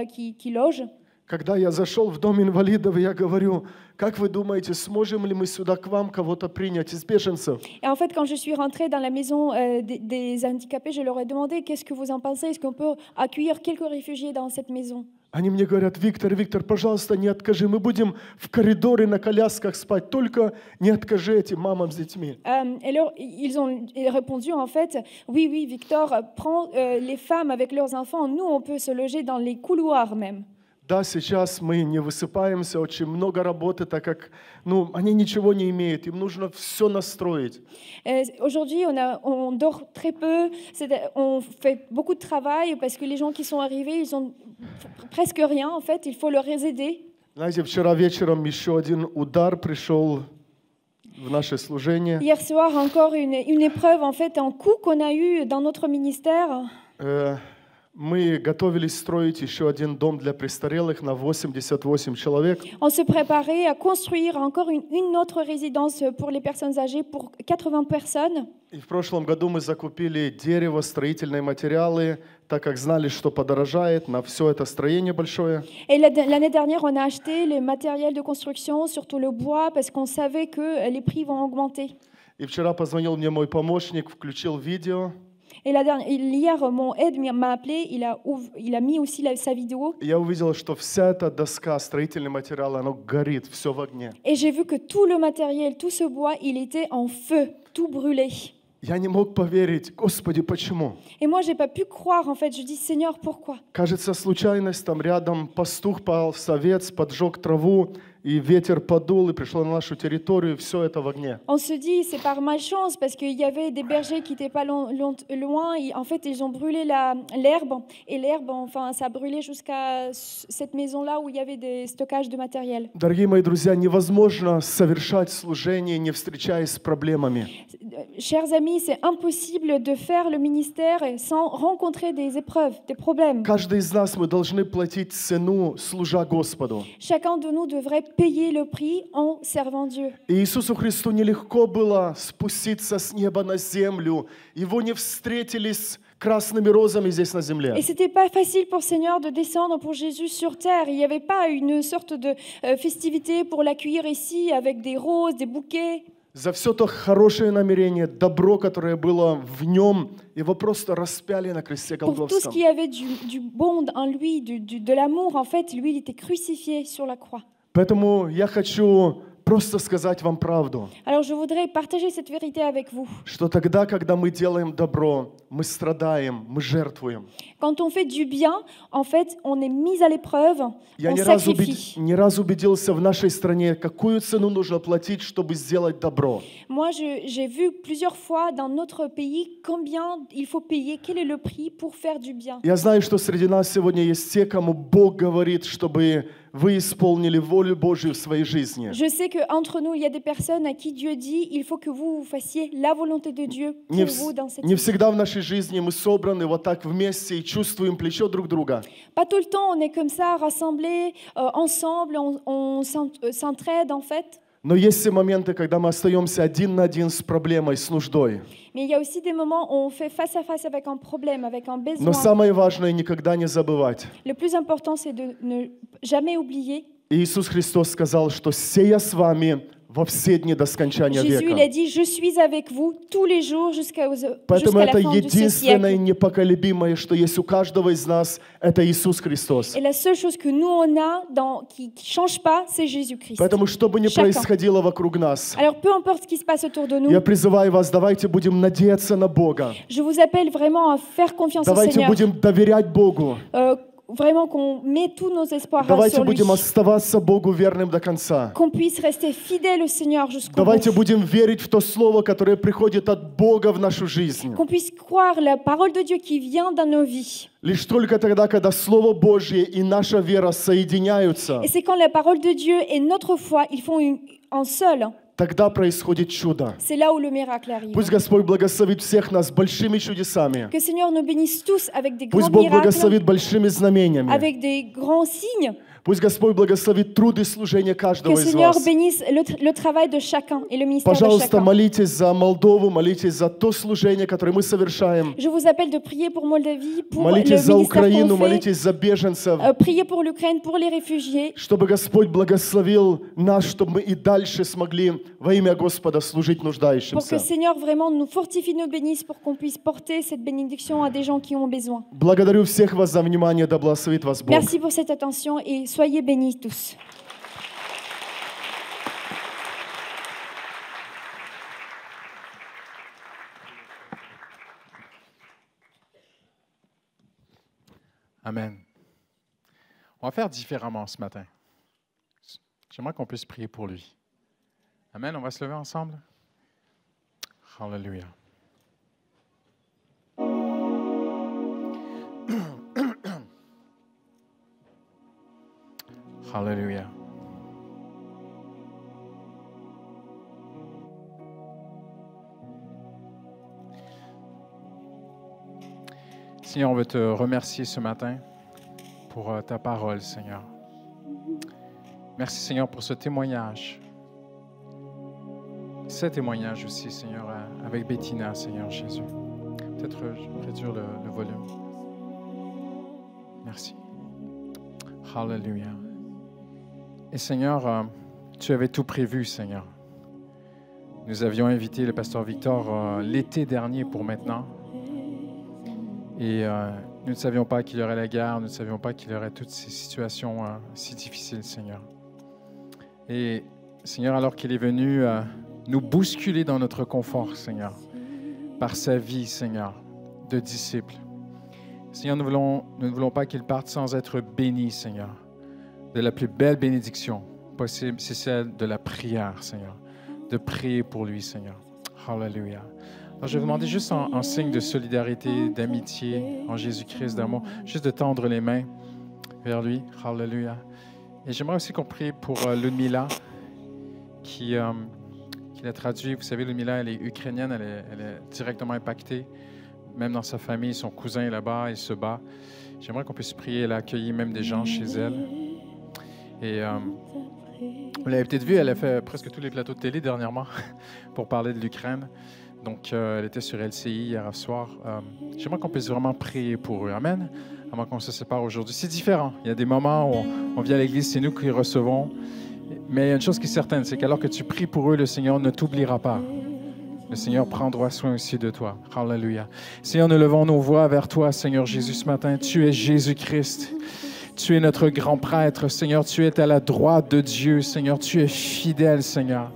qui logent. Когда я зашел в дом инвалидов, я говорю, как вы думаете, сможем ли мы сюда к вам кого-то принять из беженцев? Et en fait, quand je suis rentrée dans la maison des handicapés, je leur ai demandé qu'est-ce que vous en pensez, est-ce qu'on peut accueillir quelques réfugiés dans cette maison? Они мне говорят, Виктор, пожалуйста, не откажи, мы будем в коридоре на колясках спать, только не откажи этим мамам с детьми. Et alors, ils ont répondu en fait, oui, Victor, prends les femmes avec leurs enfants, nous on peut se loger dans les couloirs même. Да, сейчас мы не высыпаемся, очень много работы, так как они ничего не имеют, им нужно все настроить. Aujourd'hui, on dort très peu, on fait beaucoup de travail parce que les gens qui sont arrivés, ils ont presque rien en fait, il faut leur aider. Знаете, вчера вечером еще один удар пришел в наше служение. Hier soir, encore une épreuve en fait, un coup qu'on a eu dans notre ministère. Мы готовились строить еще один дом для престарелых на 88 человек. On se préparait à construire encore une autre résidence pour les personnes âgées pour 80 personnes. И в прошлом году мы закупили дерево, строительные материалы, так как знали, что подорожает на все это строение большое. Et l'année dernière, on a acheté les matériels de construction, surtout le bois, parce qu'on savait que les prix vont augmenter. И вчера позвонил мне мой помощник, включил видео. Et hier, mon aide m'a appelé, il a mis aussi sa vidéo. Я увидел, что вся эта доска, строительный материал, оно горит, все в огне. Et j'ai vu que tout le matériel, tout ce bois, il était en feu, tout brûlé. Я не мог поверить, Господи, почему? Et moi, j'ai pas pu croire, en fait. Je dis, Seigneur, pourquoi? Кажется, случайность, там рядом пастух пал с овец, поджег траву, и ветер подул, и пришло на нашу территорию, и все это в огне. On se dit, c'est par malchance, parce qu'il y avait des bergers qui n'étaient pas loin. Et en fait, ils ont brûlé l'herbe. Et l'herbe, enfin, ça a brûlé jusqu'à cette maison-là où il y avait des stockages de matériel. Дорогие мои друзья, невозможно совершать служение, не встречаясь с проблемами. Chers amis, c'est impossible de faire le ministère sans rencontrer des épreuves, des problèmes. Каждый из нас, мы должны платить цену, служа Господу. Chacun de nous devrait payer le prix en servant Dieu. И Иисусу Христу нелегко было спуститься с неба на землю. Его не встретили с красными розами здесь на земле. Et c'était pas facile pour le Seigneur de descendre pour Jésus sur terre. Il n'y avait pas une sorte de festivité pour l'accueillir ici avec des roses, des bouquets. За все то хорошее намерение, добро, которое было в нем, его просто распяли на кресте Pour tout ce Голгофском. qui avait du bon en lui, de l'amour, en fait, lui, il était crucifié sur la croix. Поэтому я хочу просто сказать вам правду, Alors je voudrais partager cette vérité avec vous. что тогда, когда мы делаем добро, мы страдаем, мы жертвуем. Quand on fait du bien, en fait, on est mis à l'épreuve, Я on не sacrifie. раз убедился в нашей стране, какую цену нужно платить, чтобы сделать добро. Moi, j'ai vu plusieurs fois dans notre pays combien il faut payer, quel est le prix pour faire du bien. Я знаю, что среди нас сегодня есть те, кому Бог говорит, чтобы вы исполнили волю Божью в своей жизни. Je sais qu'entre nous, il y a des personnes à qui Dieu dit il faut que vous fassiez la volonté de Dieu pour vous dans cette Не vie. всегда в нашей жизни мы собраны вот так вместе и чувствуем плечо друг друга. Pas tout le temps, on est comme ça, rassemblés, ensemble, on s'entraide en fait. Но есть и моменты, когда мы остаемся один на один с проблемой, с нуждой. Mais il y a aussi des moments où on fait face à face avec un problème, avec un besoin. Но самое важное — никогда не забывать. Le plus important, c'est de ne jamais oublier. Иисус Христос сказал, что «сея с вами во все дни до скончания Jésus, il a века». dit, je suis avec vous tous les jours jusqu'à Поэтому la это fin de ce единственное siècle. непоколебимое, что есть у каждого из нас, это Иисус Христос. Et la seule chose que nous, on a, qui ne change pas, c'est Jésus-Christ. Поэтому, что бы ни Chacun. происходило вокруг нас, Alors, peu importe ce qui se passe autour de nous, я призываю вас, давайте будем надеяться на Бога. je vous appelle vraiment à faire confiance au Давайте Seigneur. будем доверять Богу. Vraiment qu'on met tous nos espoirs Давайте sur lui. будем оставаться Богу верным до конца. Qu'on puisse rester fidèle au Seigneur jusqu'au Давайте bout. будем верить в то слово, которое приходит от Бога в нашу жизнь. Qu'on puisse croire la parole de Dieu qui vient dans nos vies. Лишь только тогда, когда Слово Божье и наша вера соединяются, Et c'est quand la parole de Dieu et notre foi, ils font un seul. тогда происходит чудо. c'est là où le miracle arrive. Пусть Господь благословит всех нас большими чудесами. Que le Seigneur nous bénisse tous avec des Пусть grands Бог miracles, благословит большими знамениями. avec des grands signes. Пусть Господь благословит труд и служение Que каждого le из Seigneur вас. bénisse le travail de chacun et le ministère de Пожалуйста, chacun. молитесь за Молдову, молитесь за то служение, которое мы совершаем. Je vous appelle de prier pour Moldavie, pour le Молитесь за ministère Украину, qu'on fait. молитесь за беженцев. Priez pour l'Ukraine, pour les réfugiés. Чтобы Господь благословил нас, чтобы мы и дальше смогли во имя Господа служить Pour que нуждающимся. le Seigneur vraiment nous fortifie, nous bénisse, pour qu'on puisse porter cette bénédiction à des gens qui ont besoin. Благодарю всех вас за внимание, да благословит вас Бог. Merci pour cette attention et soyez bénis tous. Amen. On va faire différemment ce matin. J'aimerais qu'on puisse prier pour lui. Amen. On va se lever ensemble. Hallelujah. Hallelujah. Seigneur, on veut te remercier ce matin pour ta parole, Seigneur. Merci, Seigneur, pour ce témoignage. Ce témoignage aussi, Seigneur, avec Bettina, Seigneur Jésus. Peut-être réduire le volume. Merci. Hallelujah. Et Seigneur, tu avais tout prévu, Seigneur. Nous avions invité le pasteur Victor l'été dernier pour maintenant. Et nous ne savions pas qu'il y aurait la guerre, nous ne savions pas qu'il y aurait toutes ces situations si difficiles, Seigneur. Et Seigneur, alors qu'il est venu nous bousculer dans notre confort, Seigneur, par sa vie, Seigneur, de disciple. Seigneur, nous ne voulons pas qu'il parte sans être béni, Seigneur. De la plus belle bénédiction possible, c'est celle de la prière, Seigneur. De prier pour lui, Seigneur. Hallelujah. Alors, je vais vous demander juste en signe de solidarité, d'amitié, en Jésus-Christ, d'amour, juste de tendre les mains vers lui. Hallelujah. Et j'aimerais aussi qu'on prie pour Ludmila, qui l'a traduit. Vous savez, Ludmila, elle est ukrainienne, elle est directement impactée. Même dans sa famille, son cousin est là-bas, il se bat. J'aimerais qu'on puisse prier. Elle a accueilli même des gens chez elle. Et vous l'avez peut-être vu, elle a fait presque tous les plateaux de télé dernièrement pour parler de l'Ukraine. Donc, elle était sur LCI hier soir. J'aimerais qu'on puisse vraiment prier pour eux. Amen. Avant qu'on se sépare aujourd'hui. C'est différent. Il y a des moments où on vient à l'église, c'est nous qui recevons. Mais il y a une chose qui est certaine, c'est qu'alors que tu pries pour eux, le Seigneur ne t'oubliera pas. Le Seigneur prendra soin aussi de toi. Hallelujah. Seigneur, nous levons nos voix vers toi, Seigneur Jésus, ce matin. Tu es Jésus-Christ. Tu es notre grand prêtre, Seigneur. Tu es à la droite de Dieu, Seigneur. Tu es fidèle, Seigneur.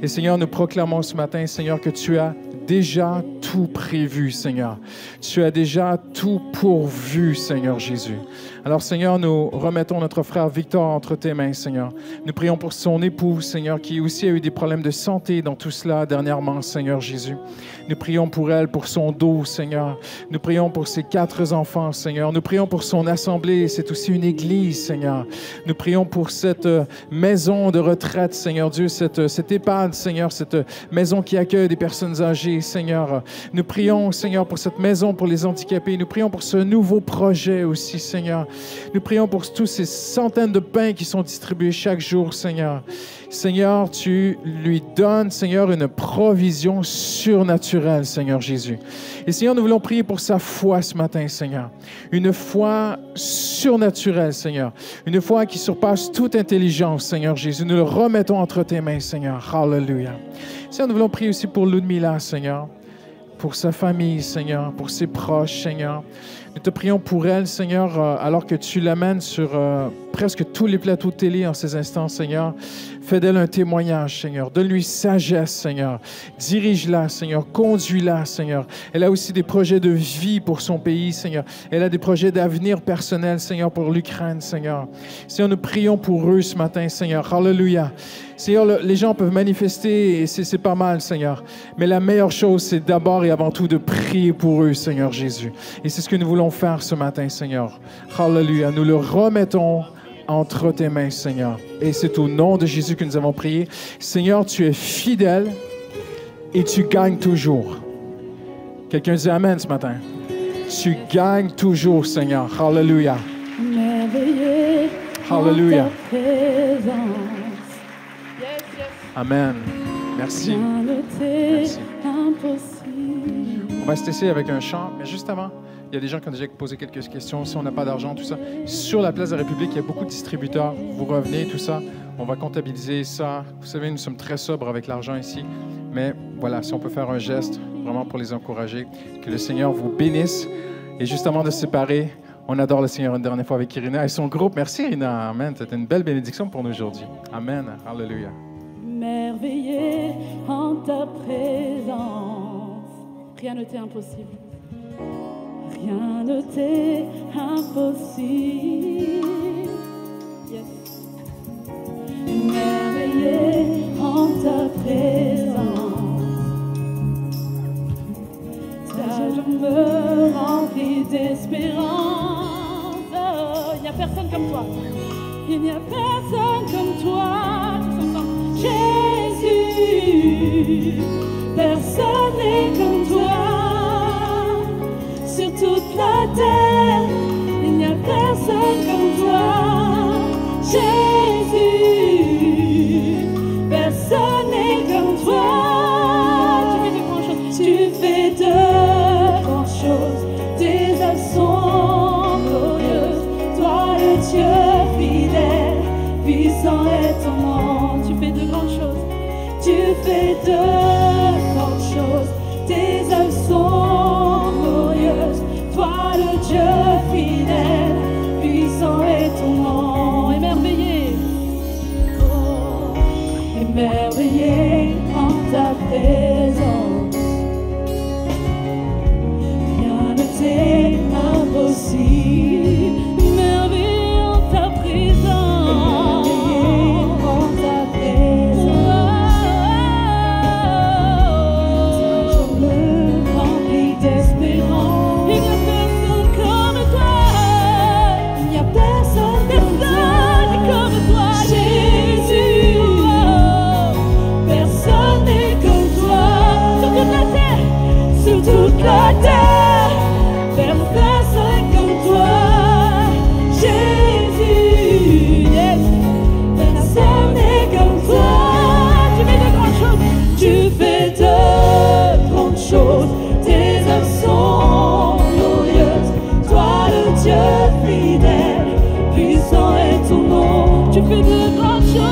Et Seigneur, nous proclamons ce matin, Seigneur, que tu as déjà tout prévu, Seigneur. Tu as déjà tout pourvu, Seigneur Jésus. Alors, Seigneur, nous remettons notre frère Victor entre tes mains, Seigneur. Nous prions pour son époux, Seigneur, qui aussi a eu des problèmes de santé dans tout cela dernièrement, Seigneur Jésus. Nous prions pour elle, pour son dos, Seigneur. Nous prions pour ses 4 enfants, Seigneur. Nous prions pour son assemblée. C'est aussi une église, Seigneur. Nous prions pour cette maison de retraite, Seigneur Dieu, cette EHPAD, Seigneur, cette maison qui accueille des personnes âgées, Seigneur. Nous prions, Seigneur, pour cette maison pour les handicapés. Nous prions pour ce nouveau projet aussi, Seigneur. Nous prions pour tous ces centaines de pains qui sont distribués chaque jour, Seigneur. Seigneur, tu lui donnes, Seigneur, une provision surnaturelle, Seigneur Jésus. Et Seigneur, nous voulons prier pour sa foi ce matin, Seigneur. Une foi surnaturelle, Seigneur. Une foi qui surpasse toute intelligence, Seigneur Jésus. Nous le remettons entre tes mains, Seigneur. Hallelujah. Seigneur, nous voulons prier aussi pour Ludmila, Seigneur. Pour sa famille, Seigneur. Pour ses proches, Seigneur. Nous te prions pour elle, Seigneur, alors que tu l'amènes sur presque tous les plateaux de télé en ces instants, Seigneur. Fais d'elle un témoignage, Seigneur. Donne-lui sagesse, Seigneur. Dirige-la, Seigneur. Conduis-la, Seigneur. Elle a aussi des projets de vie pour son pays, Seigneur. Elle a des projets d'avenir personnel, Seigneur, pour l'Ukraine, Seigneur. Seigneur, nous prions pour eux ce matin, Seigneur. Hallelujah. Seigneur, les gens peuvent manifester et c'est pas mal, Seigneur. Mais la meilleure chose, c'est d'abord et avant tout de prier pour eux, Seigneur Jésus. Et c'est ce que nous voulons faire ce matin, Seigneur. Hallelujah. Nous le remettons entre tes mains, Seigneur. Et c'est au nom de Jésus que nous avons prié. Seigneur, tu es fidèle et tu gagnes toujours. Quelqu'un dit Amen ce matin. Tu gagnes toujours, Seigneur. Hallelujah. Merveilleux Hallelujah. en ta présence. Amen. Merci. Rien ne t'est Merci. impossible. On va se laisser avec un chant, mais juste avant, il y a des gens qui ont déjà posé quelques questions. Si on n'a pas d'argent, tout ça. Sur la place de la République, il y a beaucoup de distributeurs. Vous revenez, tout ça. On va comptabiliser ça. Vous savez, nous sommes très sobres avec l'argent ici. Mais voilà, si on peut faire un geste, vraiment pour les encourager, que le Seigneur vous bénisse. Et juste avant de se séparer, on adore le Seigneur une dernière fois avec Irina et son groupe. Merci Irina. Amen. C'était une belle bénédiction pour nous aujourd'hui. Amen. Alléluia. Merveilleux en ta présence. Rien ne t'est impossible. Rien ne t'est impossible. Yes. Merveilleux en ta présence. Ta joie me remplit d'espérance. Oh, il n'y a personne comme toi. Il n'y a personne comme toi. Tous ensemble. Jésus, personne n'est comme toi. Sur toute la terre, il n'y a personne comme toi. Jésus, personne n'est comme toi. Tu fais de grandes choses. Tes œuvres sont glorieuses. Toi le Dieu fidèle, puissant est ton nom. Tu fais de grandes choses. Tu fais de grandes choses. Tes œuvres sont glorieuses. Toi le Dieu fidèle, puissant est ton nom. Émerveillé, oh, émerveillé en ta présence. Rien ne t'est impossible. Émerveillé en ta présence. Émerveillé en ta présence. Je me remplis d'espérance. Il n'y a personne comme toi. Il n'y a personne comme toi. Jésus, oh, personne n'est comme toi. Sur toute la terre, sur toute la terre, personne comme toi. Jésus, yes, personne n'est comme toi. Tu fais de grandes choses. Tu fais de grandes choses. Tes œuvres sont glorieuses. Toi le Dieu fidèle, puissant est ton nom. Tu fais de grandes choses.